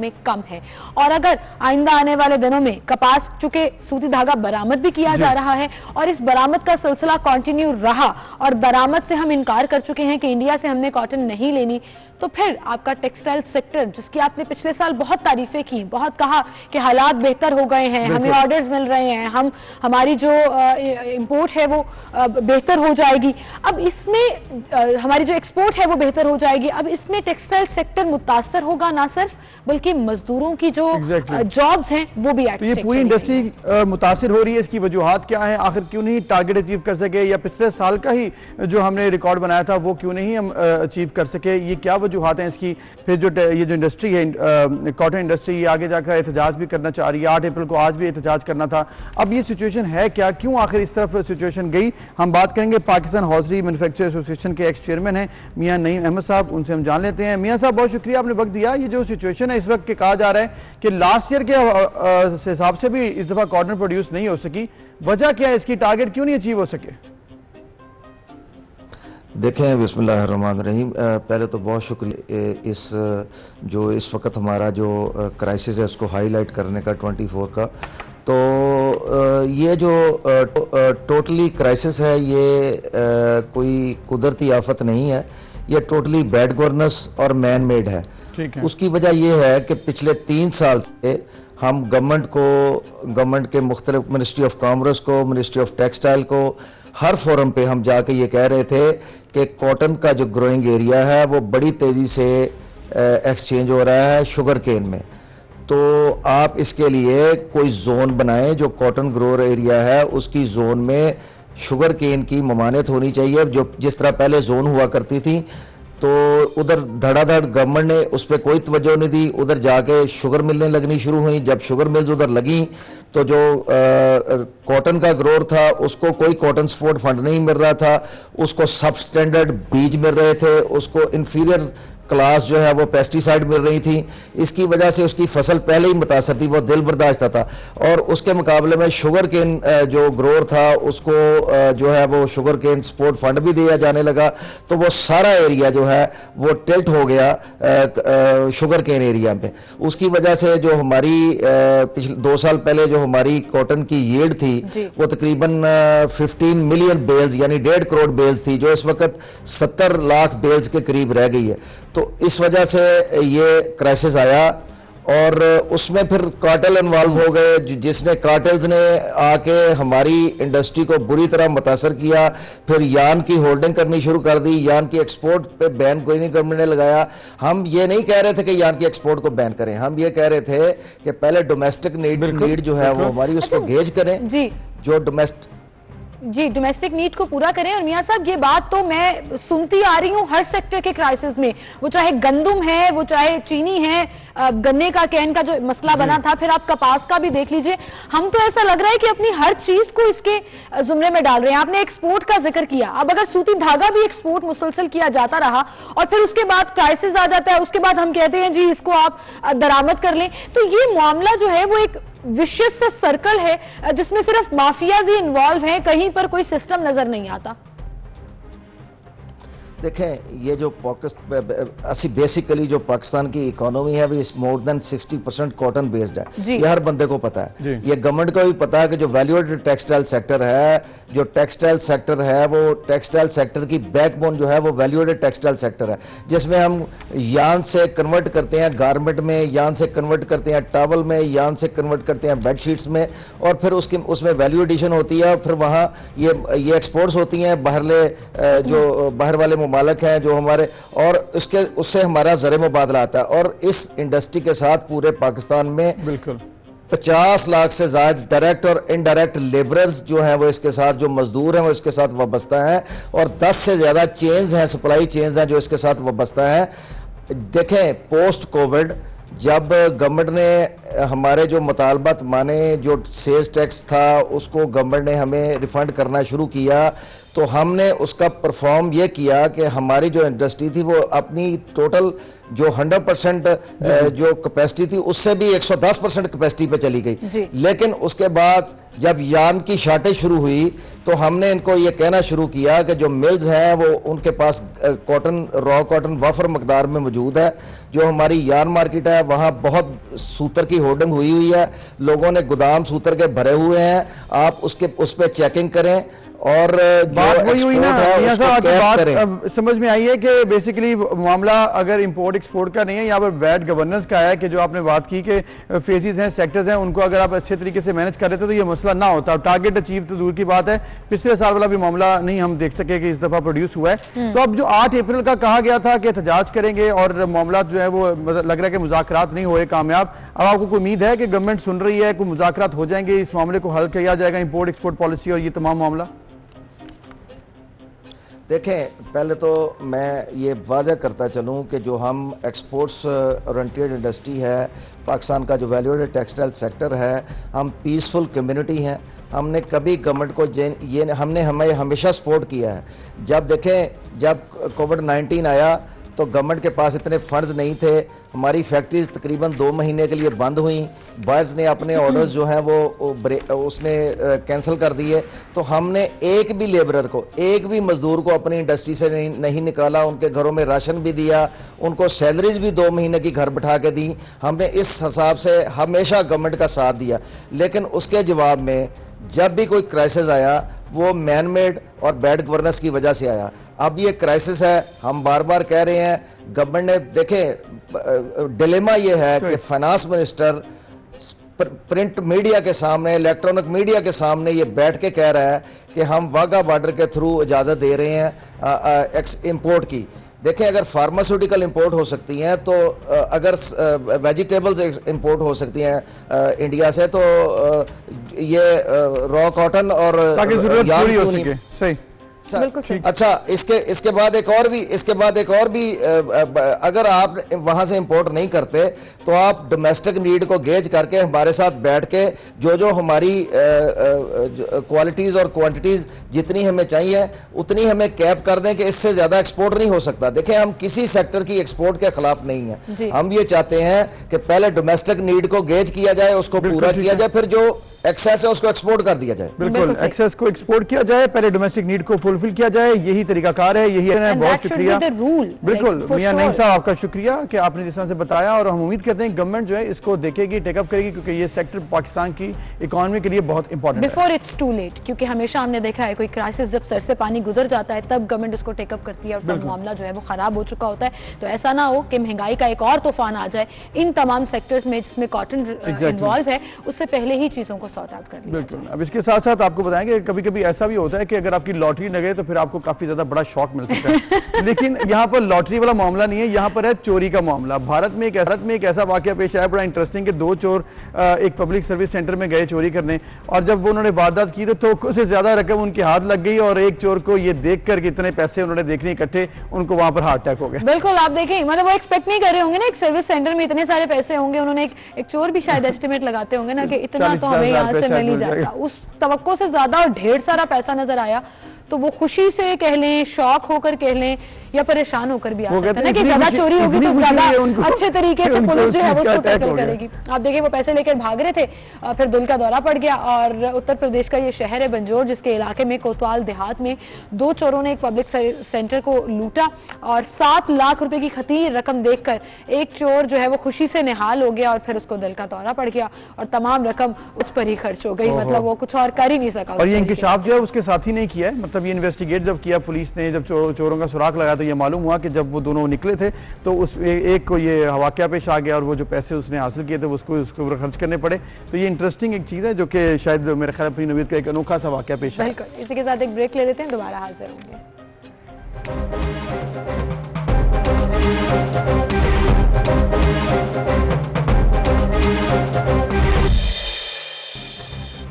है। और अगर आइंदा आने वाले दिनों में कपास, चूंकि सूती धागा बरामद भी किया जा रहा है और इस बरामद का सिलसिला कंटिन्यू रहा और बरामद से हम इनकार कर चुके हैं कि इंडिया से हमने कॉटन नहीं लेनी, तो फिर आपका टेक्सटाइल सेक्टर, जिसकी आपने पिछले साल बहुत तारीफें की, बहुत कहा कि हालात बेहतर हो गए हैं, हमें ऑर्डर्स मिल रहे हैं, हमारी जो इंपोर्ट है वो बेहतर हो जाएगी, अब इसमें हमारी जो एक्सपोर्ट है वो बेहतर हो जाएगी, अब इसमें टेक्सटाइल सेक्टर मुतासर होगा ना सिर्फ, बल्कि मजदूरों की जो जॉब्स हैं वो भी तो ये पूरी इंडस्ट्री मुतासर हो रही है। इसकी वजूहात क्या है? आखिर क्यों नहीं टारगेट अचीव कर सके, या पिछले साल का ही जो हमने रिकॉर्ड बनाया था वो क्यों नहीं हम अचीव कर सके? ये क्या वजूहात हैं इसकी? फिर ये जो इंडस्ट्री है कॉटन इंडस्ट्री, ये आगे जाकर एहतजाज भी करना चाह रही है। 8 अप्रैल को आज भी एहतजाज करना था। अब ये सिचुएशन है क्या, क्यों आखिर इस तरफ सिचुएशन गई? हम बात करेंगे पाकिस्तान हॉजरी मैन्युफैक्चरर एसोसिएशन के एक्स चेयरमैन हैं मियां नईम अहमद साहब, उनसे हम जान लेते हैं। मियां साहब, बहुत शुक्रिया आपने वक्त दिया। ये जो सिचुएशन है इस वक्त के कहा जा रहा है कि लास्ट ईयर के हिसाब से भी इस दफा कॉटन प्रोड्यूस नहीं हो सकी, वजह क्या है इसकी? टारगेट क्यों नहीं अचीव हो सके? देखें, बिस्मिल्लाहिर्रहमानिर्रहीम, पहले तो बहुत शुक्रिया इस जो इस वक्त हमारा जो क्राइसिस है उसको हाईलाइट करने का 24 का। तो ये जो टोटली क्राइसिस है ये कोई कुदरती आफत नहीं है, ये टोटली बैड गवर्नेंस और मैन मेड है। उसकी वजह ये है कि पिछले 3 साल से हम गवर्नमेंट के मुख्तलिफ मिनिस्ट्री ऑफ कॉमर्स को, मिनिस्ट्री ऑफ टेक्सटाइल को, हर फोरम पे हम जाके ये कह रहे थे कि कॉटन का जो ग्रोइंग एरिया है वो बड़ी तेज़ी से एक्सचेंज हो रहा है शुगर केन में। तो आप इसके लिए कोई जोन बनाएं, जो कॉटन ग्रोअर एरिया है उसकी जोन में शुगर केन की ममानियत होनी चाहिए, जो जिस तरह पहले जोन हुआ करती थी। तो उधर धड़ाधड़ गवर्नमेंट ने उस पर कोई तवज्जो नहीं दी, उधर जाके शुगर मिलने लगनी शुरू हुई। जब शुगर मिल्स उधर लगी तो जो कॉटन का ग्रोअर था उसको कोई कॉटन सपोर्ट फंड नहीं मिल रहा था, उसको सब स्टैंडर्ड बीज मिल रहे थे, उसको इन्फीरियर क्लास जो है वो पेस्टिसाइड मिल रही थी। इसकी वजह से उसकी फसल पहले ही मुतासर थी, वो दिल बर्दाश्त था। और उसके मुकाबले में शुगर केन जो ग्रोअर था उसको जो है वो शुगर केन सपोर्ट फंड भी दिया जाने लगा, तो वो सारा एरिया जो है वो टिल्ट हो गया शुगर केन एरिया में। उसकी वजह से जो हमारी पिछले 2 साल पहले जो हमारी कॉटन की यील्ड थी वो तकरीबन 15 मिलियन बेल्स यानी 1.5 करोड़ बेल्स थी, जो इस वक्त 70 लाख बेल्स के करीब रह गई है। तो इस वजह से ये क्राइसिस आया और उसमें फिर कार्टेल इन्वॉल्व हो गए, जिसने कार्टेल्स ने आके हमारी इंडस्ट्री को बुरी तरह मुतासर किया। फिर यान की होल्डिंग करनी शुरू कर दी, यान की एक्सपोर्ट पे बैन कोई नहीं गवर्नमेंट ने लगाया। हम ये नहीं कह रहे थे कि यान की एक्सपोर्ट को बैन करें, हम ये कह रहे थे कि पहले डोमेस्टिक नीड जो है वो हमारी उसको गेज करें, जो डोमेस्टिक नीड को पूरा करें। और मियां साहब, ये बात तो मैं सुनती आ रही हूँ हर सेक्टर के क्राइसिस में, वो चाहे गंदुम है, वो चाहे चीनी है, गन्ने का कैन का जो मसला बना था, फिर आप कपास का भी देख लीजिए। हम तो ऐसा लग रहा है कि अपनी हर चीज को इसके जुमरे में डाल रहे हैं। आपने एक्सपोर्ट का जिक्र किया, अब अगर सूती धागा भी एक्सपोर्ट मुसलसल किया जाता रहा और फिर उसके बाद क्राइसिस आ जाता है, उसके बाद हम कहते हैं जी इसको आप दरामद कर लें, तो ये मामला जो है वो एक विशिष्ट सा सर्कल है जिसमें सिर्फ माफियाज ही इन्वॉल्व हैं, कहीं पर कोई सिस्टम नजर नहीं आता। देखें, ये जो बेसिकली जो पाकिस्तान की इकोनॉमी है वो मोर देन 60% कॉटन बेस्ड है, ये हर बंदे को पता है। ये गवर्नमेंट को भी पता है कि जो वैल्यू एडेड टेक्सटाइल सेक्टर है, जो टेक्सटाइल सेक्टर है वो टेक्सटाइल सेक्टर की बैकबोन जो है वो वैल्यू एडेड टेक्सटाइल सेक्टर है, जिसमें हम यान से कन्वर्ट करते हैं गारमेंट में, यान से कन्वर्ट करते हैं टावल में, यान से कन्वर्ट करते हैं बेडशीट्स में, और फिर उसमें वैल्यू एडिशन होती है। फिर वहाँ ये एक्सपोर्ट्स होती हैं बाहरले जो बाहर वाले मालिक हैं जो हमारे, और उससे हमारा ज़र मुबादला आता है। और इस इंडस्ट्री के साथ पूरे पाकिस्तान में बिल्कुल 50 लाख से ज़्यादा डायरेक्ट और इनडायरेक्ट लेबरर्स जो हैं वो इसके साथ, जो मजदूर हैं वो इसके साथ वाबस्ता हैं, और 10 से ज़्यादा चेन्स हैं, सप्लाई चेन्स हैं जो इसके साथ वाबस्ता हैं। देखें, पोस्ट कोविड जब गवर्नमेंट ने हमारे जो मुतालबात माने, जो सेल्स टैक्स था उसको गवर्नमेंट ने हमें रिफ़ंड करना शुरू किया, तो हमने उसका परफॉर्म ये किया कि हमारी जो इंडस्ट्री थी वो अपनी टोटल जो 100% जो कैपेसिटी थी उससे भी 110% कैपेसिटी पे चली गई। लेकिन उसके बाद जब यार्न की शॉर्टेज शुरू हुई तो हमने इनको ये कहना शुरू किया कि जो मिल्स हैं वो उनके पास कॉटन, रॉ कॉटन वाफर मकदार में मौजूद है। जो हमारी यार्न मार्केट है वहाँ बहुत सूतर की होर्डिंग हुई है, लोगों ने गोदाम सूतर के भरे हुए हैं। आप उस पर चेकिंग करें और जो एक्सपोर्ट है उसको कैप करें। समझ में आई है कि बेसिकली मामला अगर इंपोर्ट एक्सपोर्ट का नहीं है, यहाँ पर बैड गवर्नेंस का है कि जो आपने बात की कि फेजेस हैं, सेक्टर्स हैं, उनको अगर आप अच्छे तरीके से मैनेज कर रहे थे तो ये मसला ना होता। टारगेट अचीव तो दूर की बात है, पिछले साल वाला भी मामला नहीं हम देख सके कि इस दफा प्रोड्यूस हुआ है। तो अब जो 8 अप्रैल का कहा गया था कि एहतजाज करेंगे और मामला जो है वो लग रहा है कि मुज़ाकरात नहीं हुए कामयाब, अब आपको कोई उम्मीद है कि गवर्नमेंट सुन रही है, कोई मुज़ाकरात हो जाएंगे, इस मामले को हल किया जाएगा, इंपोर्ट एक्सपोर्ट पॉलिसी और ये तमाम मामला? देखें, पहले तो मैं ये वाज़ह करता चलूँ कि जो हम एक्सपोर्ट्स ओरिएंटेड इंडस्ट्री है, पाकिस्तान का जो वैल्यू एडेड टेक्सटाइल सेक्टर है, हम पीसफुल कम्युनिटी हैं। हमने कभी गवर्नमेंट को ये हमने हमें हमेशा सपोर्ट किया है। जब देखें, जब कोविड-19 आया तो गवर्नमेंट के पास इतने फंड्स नहीं थे, हमारी फैक्ट्रीज तकरीबन 2 महीने के लिए बंद हुई, बायर्स ने अपने ऑर्डर्स जो हैं वो उसने कैंसिल कर दिए। तो हमने एक भी लेबरर को, एक भी मजदूर को अपनी इंडस्ट्री से नहीं निकाला, उनके घरों में राशन भी दिया, उनको सैलरीज भी 2 महीने की घर बिठा के दी। हमने इस हिसाब से हमेशा गवर्नमेंट का साथ दिया। लेकिन उसके जवाब में जब भी कोई क्राइसिस आया वो मैन मेड और बैड गवर्नेंस की वजह से आया। अब ये क्राइसिस है, हम बार बार कह रहे हैं, गवर्नमेंट ने देखें, डिलेमा ये है कि फाइनेंस मिनिस्टर प्रिंट मीडिया के सामने, इलेक्ट्रॉनिक मीडिया के सामने ये बैठ के कह रहा है कि हम वाघा बॉर्डर के थ्रू इजाज़त दे रहे हैं इंपोर्ट की। देखें, अगर फार्मास्यूटिकल इंपोर्ट हो सकती हैं तो अगर वेजिटेबल्स इंपोर्ट हो सकती हैं इंडिया से, तो ये रॉ कॉटन और यार्न क्यों नहीं? सही। अच्छा, इसके बाद एक और भी अगर आप वहां से इंपोर्ट नहीं करते तो आप डोमेस्टिक नीड को गेज करके हमारे साथ बैठ के जो हमारी क्वालिटीज और क्वांटिटीज जितनी हमें चाहिए उतनी हमें कैप कर दें कि इससे ज्यादा एक्सपोर्ट नहीं हो सकता। देखें, हम किसी सेक्टर की एक्सपोर्ट के खिलाफ नहीं है। हम ये चाहते हैं कि पहले डोमेस्टिक नीड को गेज किया जाए, उसको पूरा किया जाए, फिर जो एक्सेस है उसको एक्सपोर्ट कर दिया जाए। बिल्कुल, एक्सेस को एक्सपोर्ट किया जाए, पहले डोमेस्टिक नीड को फुलफिल किया जाए, यही तरीकाकार है, यही है। बहुत शुक्रिया, बिल्कुल मियां नईम साहब, आपका शुक्रिया कि आपने जिस तरह से बताया, और हम उम्मीद करते हैं गवर्नमेंट जो है इसको देखेगी, टेकअप करेगी, क्योंकि ये सेक्टर पाकिस्तान की इकोनॉमी के लिए बहुत इंपॉर्टेंट है। बिफोर इट्स टू लेट, क्योंकि हमेशा हमने देखा है कोई क्राइसिस जब सर से पानी गुजर जाता है तब गवर्नमेंट उसको टेकअप करती है और तब मामला जो है वो खराब हो चुका होता है। तो ऐसा ना हो कि महंगाई का एक और तूफान आ जाए इन तमाम सेक्टर्स में जिसमें कॉटन इन्वॉल्व है, उससे पहले ही चीजों को सॉर्ट आउट कर लिया। अब इसके साथ साथ आपको बताएंगे कभी कभी ऐसा भी होता है कि अगर आपकी लॉटरी लगे तो फिर आपको काफी ज्यादा बड़ा शॉक मिल सकता है। लेकिन यहाँ पर लॉटरी वाला मामला नहीं है, यहाँ पर है चोरी का मामला। भारत में एक ऐसा वाकया पेश आया बड़ा इंटरेस्टिंग कि 2 चोर एक पब्लिक सर्विस सेंटर में गए चोरी करने, और जब वो उन्होंने वारदात की तो थोक से ज्यादा रकम उनके हाथ लग गई, और एक चोर को ये देख कर इतने पैसे उन्होंने देखने इकट्ठे, उनको वहां पर हार्ट अटैक हो गया। बिल्कुल, आप देखें, मतलब वो एक्सपेक्ट नहीं कर रहे होंगे ना, एक सर्विस सेंटर में इतने सारे पैसे होंगे, उन्होंने एक चोर भी शायद एस्टिमेट लगाते होंगे ना कि इतना तो हमें यहाँ से मिल ही जाएगा, उस तवक्को से ज्यादा और ढेर सारा पैसा नजर आया। तो वो खुशी से कह लें, शौक होकर कह लें, या परेशान होकर भी आ सकता है ना कि ज्यादा चोरी होगी तो ज्यादा अच्छे तरीके से पुलिस जो है वो उसको टैकल करेगी। आप देखिए, वो पैसे लेकर भाग रहे थे, फिर दिल का दौरा पड़ गया, और उत्तर प्रदेश का ये शहर है बंजोर, जिसके इलाके में कोतवाल देहात में 2 चोरों ने एक पब्लिक सेंटर को लूटा, और 7 लाख रुपए की खतीर रकम देखकर एक चोर जो है वो खुशी से निहाल हो गया, और फिर उसको दिल का दौरा पड़ गया और तमाम रकम उस पर ही खर्च हो गई। मतलब वो कुछ और कर ही नहीं सका। और ये इंकिशाफ जो है उसके साथ ही नहीं किया है, मतलब ये इन्वेस्टिगेट जब किया पुलिस ने, जब चोरों का सुराग लगाया तो ये मालूम हुआ कि जब वो दोनों निकले थे तो उस एक को ये वाकया पेश आ गया, और वो जो पैसे उसने हासिल किए थे उसको ऊपर खर्च करने पड़े। तो ये इंटरेस्टिंग एक चीज़ है जो कि शायद मेरे ख्याल अपनी नवीद का एक अनोखा सा वाकया पेश है। इसी के साथ एक ब्रेक ले लेते हैं, दोबारा हाजिर होंगे।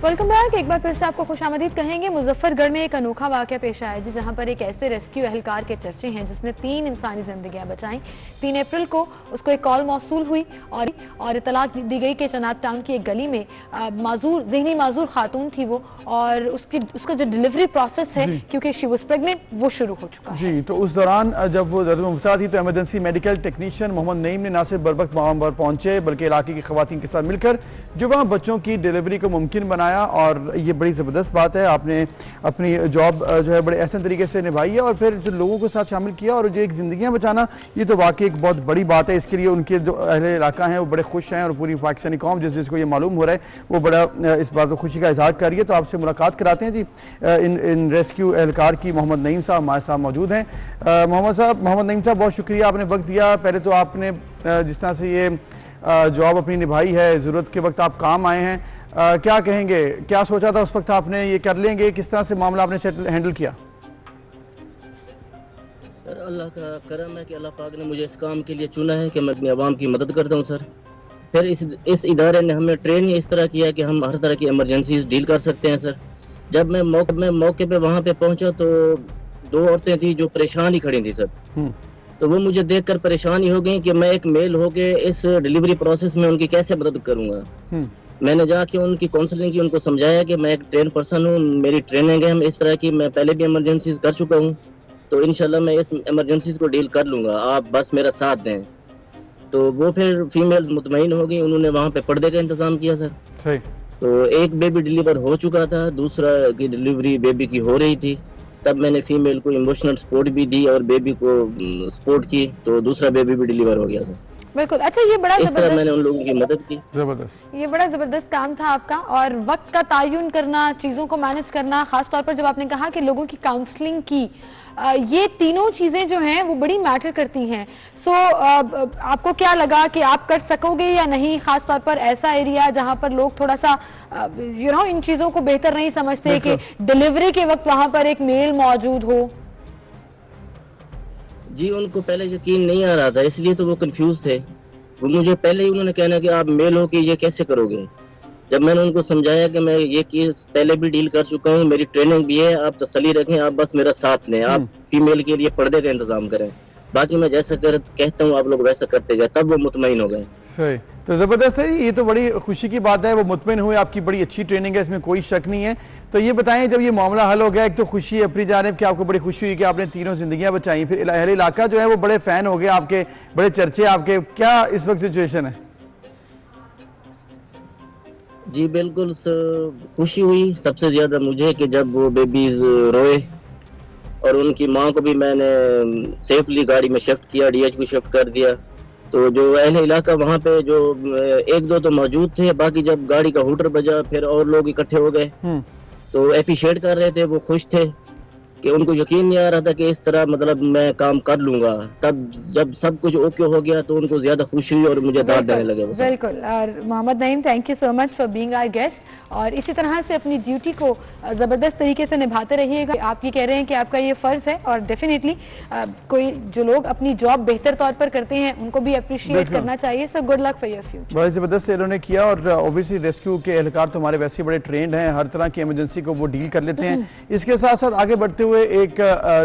Welcome back. कि एक बार फिर से आपको खुशामदीद कहेंगे। मुजफ्फरगढ़ में एक अनोखा वाक़या पेश आया जी, जहां पर एक ऐसे रेस्क्यू एहलकार के चर्चे हैं जिसने 3 इंसानी जिंदगियां बचाई। 3 अप्रैल को उसको एक कॉल मौसूल हुई और इतला दी गई कि चनाब टाउन की एक गली में ज़हनी माजूर खातून थी वो, और उसका जो डिलीवरी प्रोसेस है क्योंकि शी वाज प्रेग्नेंट वो शुरू हो चुका है जी। तो उस दौरान जब वो दर्द मुबतला थी तो emergency medical technician Mohammad Naeem ने ना सिर्फ बर वक्त वहाँ पर पहुंचे बल्कि इलाके की खवातीन के साथ मिलकर जो वहाँ बच्चों की डिलीवरी को मुमकिन बनाया। और ये बड़ी ज़बरदस्त बात है, आपने अपनी जॉब जो है बड़े एहसन तरीके से निभाई है और फिर जो लोगों के साथ शामिल किया और जो एक ज़िंदगियाँ बचाना, ये तो वाकई एक बहुत बड़ी बात है। इसके लिए उनके जो अहले इलाका हैं वो बड़े खुश हैं और पूरी पाकिस्तानी कौम जिसको ये मालूम हो रहा है वो बड़ा इस बात को खुशी का इजहार कर रही है। तो आपसे मुलाकात कराते हैं जी। इन रेस्क्यू एहलकार की मोहम्मद नईम साहब हमारे साथ मौजूद हैं। मोहम्मद नईम साहब, बहुत शुक्रिया, आपने वक्त दिया। पहले तो आपने जिस तरह से ये जॉब अपनी निभाई है, ज़रूरत के वक्त आप काम आए हैं, क्या कहेंगे, क्या सोचा था उस वक्त आपने ये कर लेंगे, किस तरह से मामला आपने हैंडल किया? सर, अल्लाह का करम है कि अल्लाह पाक ने मुझे इस काम के लिए चुना है कि मैं अपनी आवाम की मदद करता हूँ सर। फिर इस इदारे ने हमें ट्रेन ही इस तरह किया कि हम हर तरह की इमरजेंसीज डील कर सकते हैं सर। जब मैं मौके पे वहाँ पे पहुँचा तो 2 औरतें थी जो परेशान ही खड़ी थी सर। तो वो मुझे देखकर परेशान ही हो गई कि मैं एक मेल होके इस डिलीवरी प्रोसेस में उनकी कैसे मदद करूँगा। मैंने जाके उनकी काउंसलिंग की, उनको समझाया कि मैं एक ट्रेन पर्सन हूँ, मेरी ट्रेनिंग है इस तरह की, मैं पहले भी इमरजेंसीज कर चुका हूँ, तो इंशाल्लाह मैं इस इमरजेंसीज को डील कर लूँगा, आप बस मेरा साथ दें। तो वो फिर फीमेल्स मुतमईन हो गई, उन्होंने वहाँ पे पर्दे का इंतजाम किया सर। तो एक बेबी डिलीवर हो चुका था, दूसरा की डिलीवरी बेबी की हो रही थी। तब मैंने फीमेल को इमोशनल सपोर्ट भी दी और बेबी को सपोर्ट की, तो दूसरा बेबी भी डिलीवर हो गया था। बिल्कुल। अच्छा, ये बड़ा इस तरह मैंने उन लोगों की मदद की। जबरदस्त, ये बड़ा ज़बरदस्त काम था आपका, और वक्त का तायुन करना, चीज़ों को मैनेज करना, ख़ास तौर पर जब आपने कहा कि लोगों की काउंसलिंग की, ये तीनों चीज़ें जो हैं वो बड़ी मैटर करती हैं। सो आपको क्या लगा कि आप कर सकोगे या नहीं, ख़ास तौर पर ऐसा एरिया जहाँ पर लोग थोड़ा सा इन चीज़ों को बेहतर नहीं समझते कि डिलीवरी के वक्त वहाँ पर एक मेल मौजूद हो? जी, उनको पहले यकीन नहीं आ रहा था, इसलिए तो वो कंफ्यूज थे। वो मुझे पहले ही उन्होंने कहना कि आप मेल हो कि ये कैसे करोगे। जब मैंने उनको समझाया कि मैं ये केस पहले भी डील कर चुका हूँ, मेरी ट्रेनिंग भी है, आप तसल्ली रखें, आप बस मेरा साथ लें, आप फीमेल के लिए पर्दे का इंतजाम करें, बाकी मैं जैसा कहता हूँ आप लोग वैसा करते गए। तब वो मुतमईन हो गए। सही, तो ज़बरदस्त है, ये तो बड़ी खुशी की बात है, वो मुतमईन हुए, आपकी बड़ी अच्छी ट्रेनिंग है, इसमें कोई शक नहीं है। तो ये बताएं, जब ये मामला हल हो गया, एक तो खुशी है अपनी जानिब कि आपको बड़ी खुशी हुई कि आपने तीनों जिंदगियां बचाई, फिर अहले इलाका जो है वो बड़े फैन हो गए आपके, बड़े चर्चे आपके, क्या इस वक्त सिचुएशन है? जी बिल्कुल खुशी हुई सबसे ज्यादा मुझे कि जब वो बेबीज रोए, और उनकी माँ को भी मैंने सेफली गाड़ी में शिफ्ट किया, DH शिफ्ट कर दिया। तो जो अहले इलाका वहाँ पे जो 1-2 तो मौजूद थे, बाकी जब गाड़ी का हूटर बजा फिर और लोग इकट्ठे हो गए, तो एप्रिशिएट कर रहे थे, वो खुश थे कि उनको यकीन नहीं आ रहा था कि इस तरह मतलब मैं काम कर लूंगा। तब जब सब कुछ ओके हो गया तो उनको ज्यादा खुशी हुई और मुझे दाद देने लगे। बिल्कुल। और Mohammad Naeem, thank you so much for being our guest, और इसी तरह से अपनी ड्यूटी को ज़बरदस्त तरीके से निभाते रहिएगा। आप ये कह रहे हैं कि आपका ये फ़र्ज़ है, और डेफिनेटली कोई जो लोग अपनी जॉब बेहतर तौर पर करते हैं उनको भी अप्रिशिएट करना चाहिए। So good luck for your future. बड़ी ज़बरदस्त इन्होंने किया, और ऑब्वियसली रेस्क्यू के एहलकार तो हमारे वैसे बड़े ट्रेंड हैं, हर तरह की इमरजेंसी को वो डील कर लेते हैं। इसके साथ साथ आगे बढ़ते हुए एक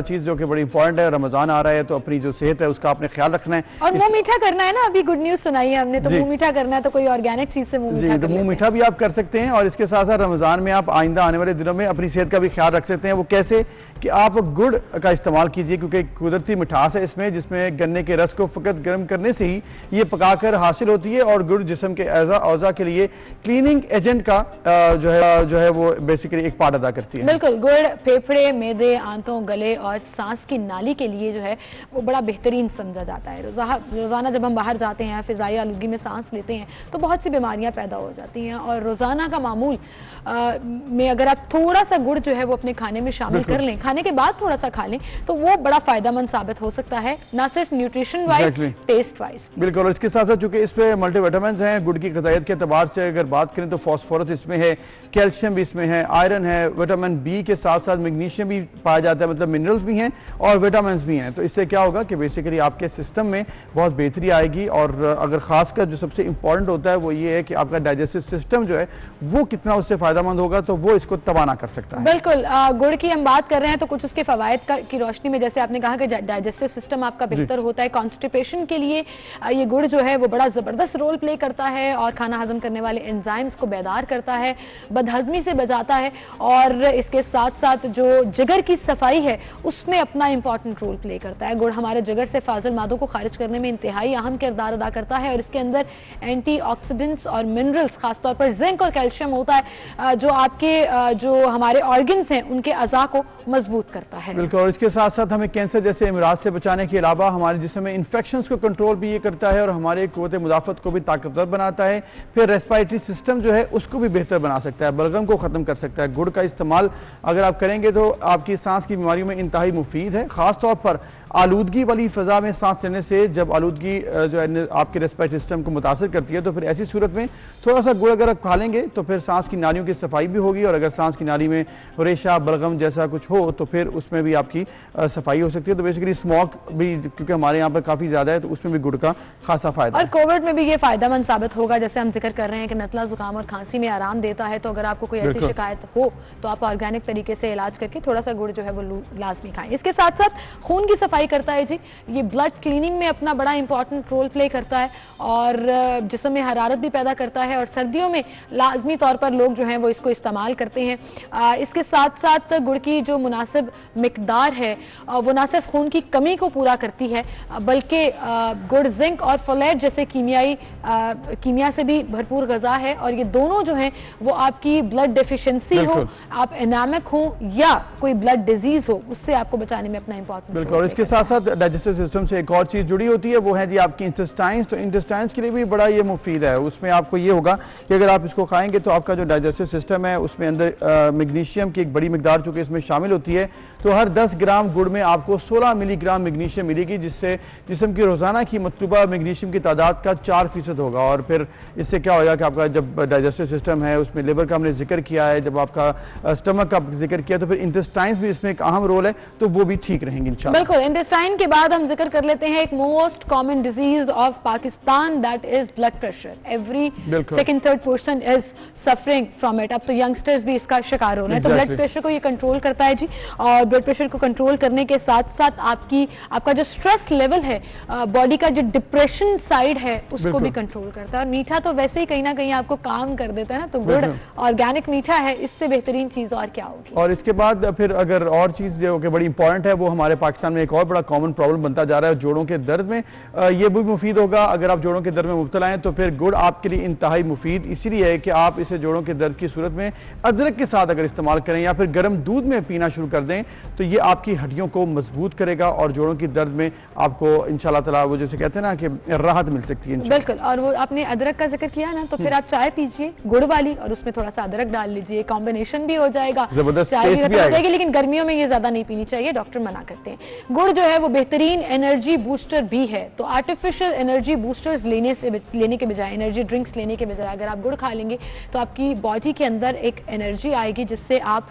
चीज़ जो कि बड़ी इंपॉर्टेंट है, रमज़ान आ रहा है तो अपनी जो सेहत है उसका आपने ख्याल रखना है, और मुंह मीठा करना है ना। अभी गुड न्यूज़ सुनाई है हमने, तो मुंह मीठा करना है, तो कोई ऑर्गेनिक चीज़ से मुंह मीठा तो मुंह मीठा भी आप कर सकते हैं। और इसके साथ साथ रमज़ान में आप आइंदा आने वाले दिनों में अपनी सेहत का भी ख्याल रख सकते हैं। वो कैसे कि आप गुड़ का इस्तेमाल कीजिए, क्योंकि कुदरती मिठास है इसमें, जिसमें गन्ने के रस को फ़कत गर्म करने से ही ये पकाकर हासिल होती है, और गुड़ जिस्म के औज़ा के लिए क्लीनिंग एजेंट का जो है वो बेसिकली एक पार्ट अदा करती है। बिल्कुल, गुड़ फेफड़े, मैदे, आंतों, गले और सांस की नाली के लिए जो है वो बड़ा बेहतरीन समझा जाता है। रोज़ाना जब हम बाहर जाते हैं, फ़िज़ाई आलूगी में सांस लेते हैं, तो बहुत सी बीमारियां पैदा हो जाती हैं, और रोज़ाना का मामूल में अगर आप थोड़ा सा गुड़ जो है वो अपने खाने में शामिल कर लें, खाने के बाद थोड़ा सा खा लें, तो वो बड़ा फ़ायदेमंद साबित हो सकता है, ना सिर्फ न्यूट्रिशन वाइज, टेस्ट वाइज। बिल्कुल। और इसके साथ साथ चूँकि इस पर मल्टीविटामिन्स हैं, गुड़ की ग़िज़ाइयत के अतबार से अगर बात करें तो फॉस्फोरस इसमें है, कैल्शियम भी इसमें है, आयरन है, विटामिन B के साथ साथ मैग्नीशियम भी पाया जाता है, मतलब मिनरल्स भी हैं और विटामिन भी हैं। तो इससे क्या होगा कि बेसिकली आपके सिस्टम में बहुत बेहतरी आएगी। और अगर खासकर जो सबसे इंपॉर्टेंट होता है वो ये है कि आपका डाइजेस्टिव सिस्टम जो है वो कितना उससे फ़ायदेमंद होगा, तो वो इसको तबाह ना कर सकता है। बिल्कुल, गुड़ की हम बात कर रहे हैं तो कुछ उसके फ़वाइद की रोशनी में जैसे आपने कहा कि डाइजेस्टिव सिस्टम आपका बेहतर होता है, कॉन्स्टिपेशन के लिए ये गुड़ जो है वो बड़ा ज़बरदस्त रोल प्ले करता है और खाना हजम करने वाले एंजाइम्स को बेदार करता है, बदहजमी से बचाता है और इसके साथ साथ जो जिगर की सफाई है उसमें अपना इंपॉर्टेंट रोल प्ले करता है। गुड़ हमारे जिगर से फाजिल मादों को खारिज करने में इंतहाई अहम किरदार अदा करता है और इसके अंदर एंटीऑक्सीडेंट्स और मिनरल्स खासतौर पर जिंक और कैल्शियम होता है जो आपके जो हमारे ऑर्गन्स हैं उनके अज़ा को मजबूत करता है। बिल्कुल, और इसके साथ साथ हमें कैंसर जैसे अमराज से बचाने के अलावा हमारे जिस्म में इन्फेक्शंस को कंट्रोल भी ये करता है और हमारे क़ुव्वत मुदाफ़त को भी ताकतवर बनाता है। फिर रेस्पिरेटरी सिस्टम जो है उसको भी बेहतर बना सकता है, बलगम को ख़त्म कर सकता है। गुड़ का इस्तेमाल अगर आप करेंगे तो आपकी सांस की बीमारियों में इंतहाई मुफीद है, ख़ासतौर पर आलूदगी वाली फ़ज़ा में सांस लेने से जब आलूदगी जो है आपके रेस्पिरेटरी सिस्टम को मुतासर करती है तो फिर ऐसी सूरत में थोड़ा सा गुड़ अगर आप खा लेंगे तो फिर सांस की नालियों की सफाई भी होगी। और अगर सांस की नाली में रेशा बलगम जैसा कुछ हो तो फिर उसमें भी आपकी सफाई हो सकती है। तो बेसिकली स्मोक भी क्योंकि हमारे यहाँ पर काफ़ी ज़्यादा है तो उसमें भी गुड़ का खासा फ़ायदा और कोविड में भी ये फ़ायदेमंद साबित होगा। जैसे हम जिक्र कर रहे हैं कि नज़ला ज़ुकाम और खांसी में आराम देता है, तो अगर आपको कोई ऐसी शिकायत हो तो आप ऑर्गेनिक तरीके से इलाज करके थोड़ा सा गुड़ जो है वो लाजमी खाएं। इसके साथ साथ खून की सफाई करता है जी, ये ब्लड क्लीनिंग में अपना बड़ा इंपॉर्टेंट रोल प्ले करता है और जिस्म में हरारत भी पैदा करता है और सर्दियों में लाजमी तौर पर लोग जो हैं वो इसको इस्तेमाल करते हैं। इसके साथ साथ गुड़ की जो मुनासिब मिकदार है वो ना सिर्फ खून की कमी को पूरा करती है बल्कि गुड़ जिंक और फोलेट जैसे कीमिया से भी भरपूर गज़ा है और ये दोनों जो हैं वो आपकी ब्लड डेफिशिएंसी हो, आप एनामिक हो या कोई ब्लड डिजीज हो, उससे आपको बचाने में अपना इंपॉर्टेंट। बिल्कुल, और इसके साथ साथ डाइजेस्टिव सिस्टम से एक और चीज़ जुड़ी होती है वो है जी आपकी इंटेस्टाइन्स। तो इंटेस्टाइन्स के लिए भी बड़ा ये मुफीद है। उसमें आपको ये होगा कि अगर आप इसको खाएंगे तो आपका जो डाइजेस्टिव सिस्टम है उसमें अंदर मैग्नीशियम की एक बड़ी मिकदार चूँकि इसमें शामिल होती है, तो हर 10 ग्राम गुड़ में आपको 16 मिलीग्राम मैग्नीशियम मिलेगी, जिससे जिस्म की रोज़ाना की मतलूबा मैग्नीशियम की तादाद का 4% होगा। और फिर इससे क्या होगा कि आपका जब डाइजेस्टिव सिस्टम है उसमें लिवर का हमने जिक्र किया है, जब आपका स्टमक का जिक्र किया तो फिर इंटेस्टाइन्स भी इसमें एक अहम रोल है, तो वो भी ठीक रहेंगे इंशाल्लाह। बिल्कुल, इंटेस्टाइन के बाद हम जिक्र कर लेते हैं एक most common disease of Pakistan, that is blood pressure. Every second third person is suffering from it. अब तो यंगस्टर्स भी इसका शिकार हो रहे हैं। तो ब्लड प्रेशर को ये कंट्रोल करता है जी, और ब्लड प्रेशर को कंट्रोल करने के साथ साथ आपका जो स्ट्रेस लेवल है, बॉडी का जो डिप्रेशन साइड है उसको भी कंट्रोल करता है। और मीठा तो वैसे ही कहीं ना कहीं आपको काम कर देता है ना, तो गुड़ ऑर्गेनिक मीठा है, इससे बेहतरीन चीज और क्या होगी। और इसके बाद फिर अगर और चीज जो कि बड़ी इंपॉर्टेंट है वो हमारे पाकिस्तान में एक और बड़ा कॉमन प्रॉब्लम बनता जा रहा है जोड़ों के दर्द में। ये भी मुफीद होगा अगर आप जोड़ों के दर्द में मुब्तला हैं, तो फिर गुड़ आपके लिए इंतहाई मुफीद इसीलिए है कि आप इसे जोड़ों के दर्द की सूरत में अदरक के साथ अगर इस्तेमाल करें या फिर गर्म दूध में पीना शुरू कर दें तो ये आपकी हड्डियों को मजबूत करेगा और जोड़ों की दर्द में आपको इंशाल्लाह ताला वो जैसे कहते हैं ना कि राहत मिल सकती है। बिल्कुल, और वो आपने अदरक का जिक्र किया ना, तो फिर आप चाय पीजिए गुड़ वाली और उसमें थोड़ा सा अदरक डाल लीजिए, कॉम्बिनेशन भी हो जाएगा, चाय भी हो जाएगी। लेकिन गर्मियों में ये ज्यादा नहीं पीनी चाहिए, डॉक्टर मना करते हैं। गुड़ जो है वो बेहतरीन एनर्जी बूस्टर भी है, तो आर्टिफिशियल एनर्जी बूस्टर्स लेने के बजाय, एनर्जी ड्रिंक्स लेने के बजाय अगर आप गुड़ खा लेंगे तो आपकी बॉडी के अंदर एक एनर्जी आएगी जिससे आप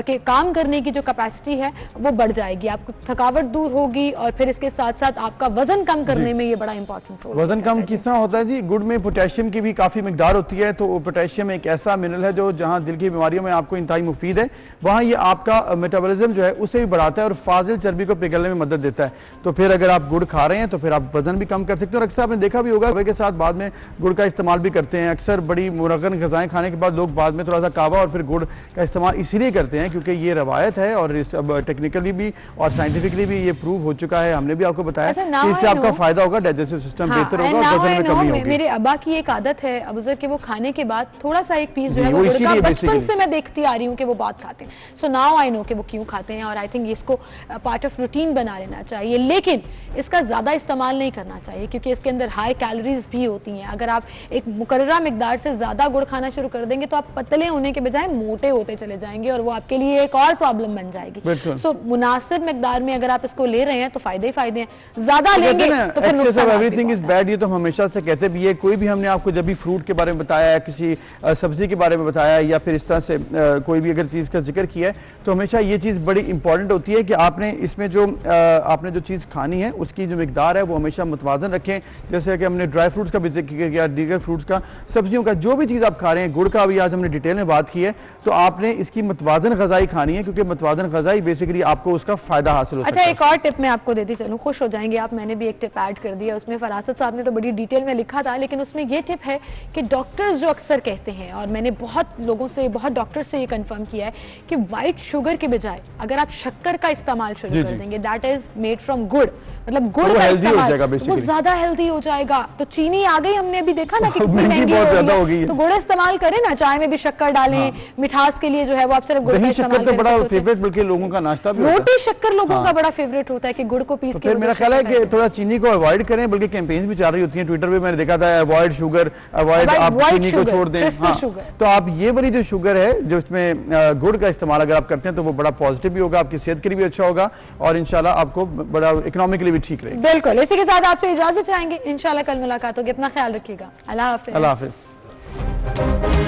के काम करने की जो कैपेसिटी है वो बढ़ जाएगी, आपको थकावट दूर होगी और फिर इसके साथ साथ आपका वजन कम करने में ये बड़ा इंपॉर्टेंट रोल। वजन कम किस तरह होता है जी? गुड़ में पोटेशियम की भी काफ़ी मिकदार होती है, तो पोटेशियम एक ऐसा मिनरल है जो जहाँ दिल की बीमारियों में आपको इंतहाई मुफीद है, वहाँ ये आपका मेटाबॉलिज्म जो है उसे भी बढ़ाता है और फाजिल चर्बी को पिघलने में मदद देता है। तो फिर अगर आप गुड़ खा रहे हैं तो फिर आप वजन भी कम कर सकते हैं। और अक्सर आपने देखा भी होगा कहवे के साथ बाद में गुड़ का इस्तेमाल भी करते हैं। अक्सर बड़ी मुरगन ग़िज़ाएं खाने के बाद लोग बाद में थोड़ा सा कहवा और फिर गुड़ का इस्तेमाल इसलिए करते हैं क्योंकि ये रवायत है और टेक्निकली भी और साइंटिफिकली भी ये प्रूव हो चुका है, हमने भी आपको बताया कि इससे आपका फायदा होगा, डाइजेस्टिव सिस्टम बेहतर होगा और वजन में कमी होगी। मेरे अब्बा की एक आदत है अबूजर के वो खाने के बाद थोड़ा सा एक पीस जो है वो गुड़ का बचपन से मैं देखती आ रही हूँ कि वो बहुत खाते हैं। सो नाउ आई नो कि वो क्यों खाते हैं और आई थिंक इसको पार्ट ऑफ रूटीन बना लेना चाहिए, लेकिन इसका ज़्यादा इस्तेमाल नहीं करना चाहिए क्योंकि इसके अंदर हाई कैलोरीज भी होती हैं। अगर आप एक मुकर्ररा मिकदार से ज़्यादा गुड़ खाना शुरू कर देंगे तो आप पतले होने के बजाय मोटे होते चले जाएंगे और वो आपके लिए एक और प्रॉब्लम बन जाएगी। सो मुनासिब मिकदार में अगर आप इसको ले रहे हैं तो फायदे ही फायदे हैं, ज़्यादा लेंगे तो फिर नुकसान एवरीथिंग इज बैड, ये तो हम हमेशा से कहते भी है। कोई भी हमने आपको जब भी फ्रूट के बारे में बताया, किसी सब्जी के बारे में बताया या फिर इस तरह से कोई भी अगर चीज़ का जिक्र किया है तो हमेशा ये चीज़ बड़ी इंपॉर्टेंट होती है कि आपने इसमें जो आपने जो चीज़ खानी है उसकी जो मिकदार है वो हमेशा मुतवाज़न रखें। जैसे कि हमने ड्राई फ्रूट्स का भी जिक्र किया, दीगर फ्रूट्स का, सब्जियों का, जो भी चीज़ आप खा रहे हैं, गुड़ का भी आज हमने डिटेल में बात की है, तो आपने इसकी मुतवाज़न ग़िज़ाई खानी है क्योंकि मुतवाज़न ग़िज़ाई बेसिकली आपको उसका फ़ायदा हासिल हो सकता है। अच्छा, एक और टिप मैं आपको देती चलूँ, खुश हो जाएंगे आप, मैंने भी एक टिप ऐड कर दिया। उसमें फरासत साहब ने तो बड़ी डिटेल में लिखा था, लेकिन उसमें ये टिप है कि डॉक्टर्स जो अक्सर कहते हैं, और मैंने बहुत लोगों से, बहुत डॉक्टर्स से ये कंफर्म किया है कि वाइट शुगर के बजाय अगर आप शक्कर का इस्तेमाल शुरू कर देंगे, दैट इज मेड फ्रॉम गुड़, मतलब गुड़ का इस्तेमाल, वो ज्यादा हेल्दी हो जाएगा। तो चीनी आ गई, हमने अभी देखा ना कि कितनी महंगी हो गई है, तो गुड़ इस्तेमाल करें ना, चाय में भी शक्कर डालें, मिठास के लिए जो है वो आप सिर्फ गुड़ का इस्तेमाल करें। बड़ा फेवरेट बल्कि लोगों का नाश्ता भी, रोटी शक्कर लोगों का बड़ा फेवरेट होता है कि गुड़ को पीस के। मेरा ख्याल है कि थोड़ा चीनी को अवॉइड करें, बल्कि कैंपेन्स भी चल रही होती हैं ट्विटर पे, मैंने देखा था अवॉइड शुगर, अवॉइड आप चीनी को छोड़ दें। तो आप ये वाली जो शुगर है जो इसमें गुड़ का इस्तेमाल अगर आप करते हैं तो वो बड़ा पॉजिटिव भी होगा, आपकी सेहत के लिए भी अच्छा होगा और इंशाल्लाह आपको बड़ा इकोनॉमिकली भी ठीक रहेगा। बिल्कुल, इसी के साथ आपसे इजाजत चाहेंगे, इंशाल्लाह कल मुलाकात होगी, अपना ख्याल रखिएगा, अल्लाह हाफिज। अल्लाह हाफिज।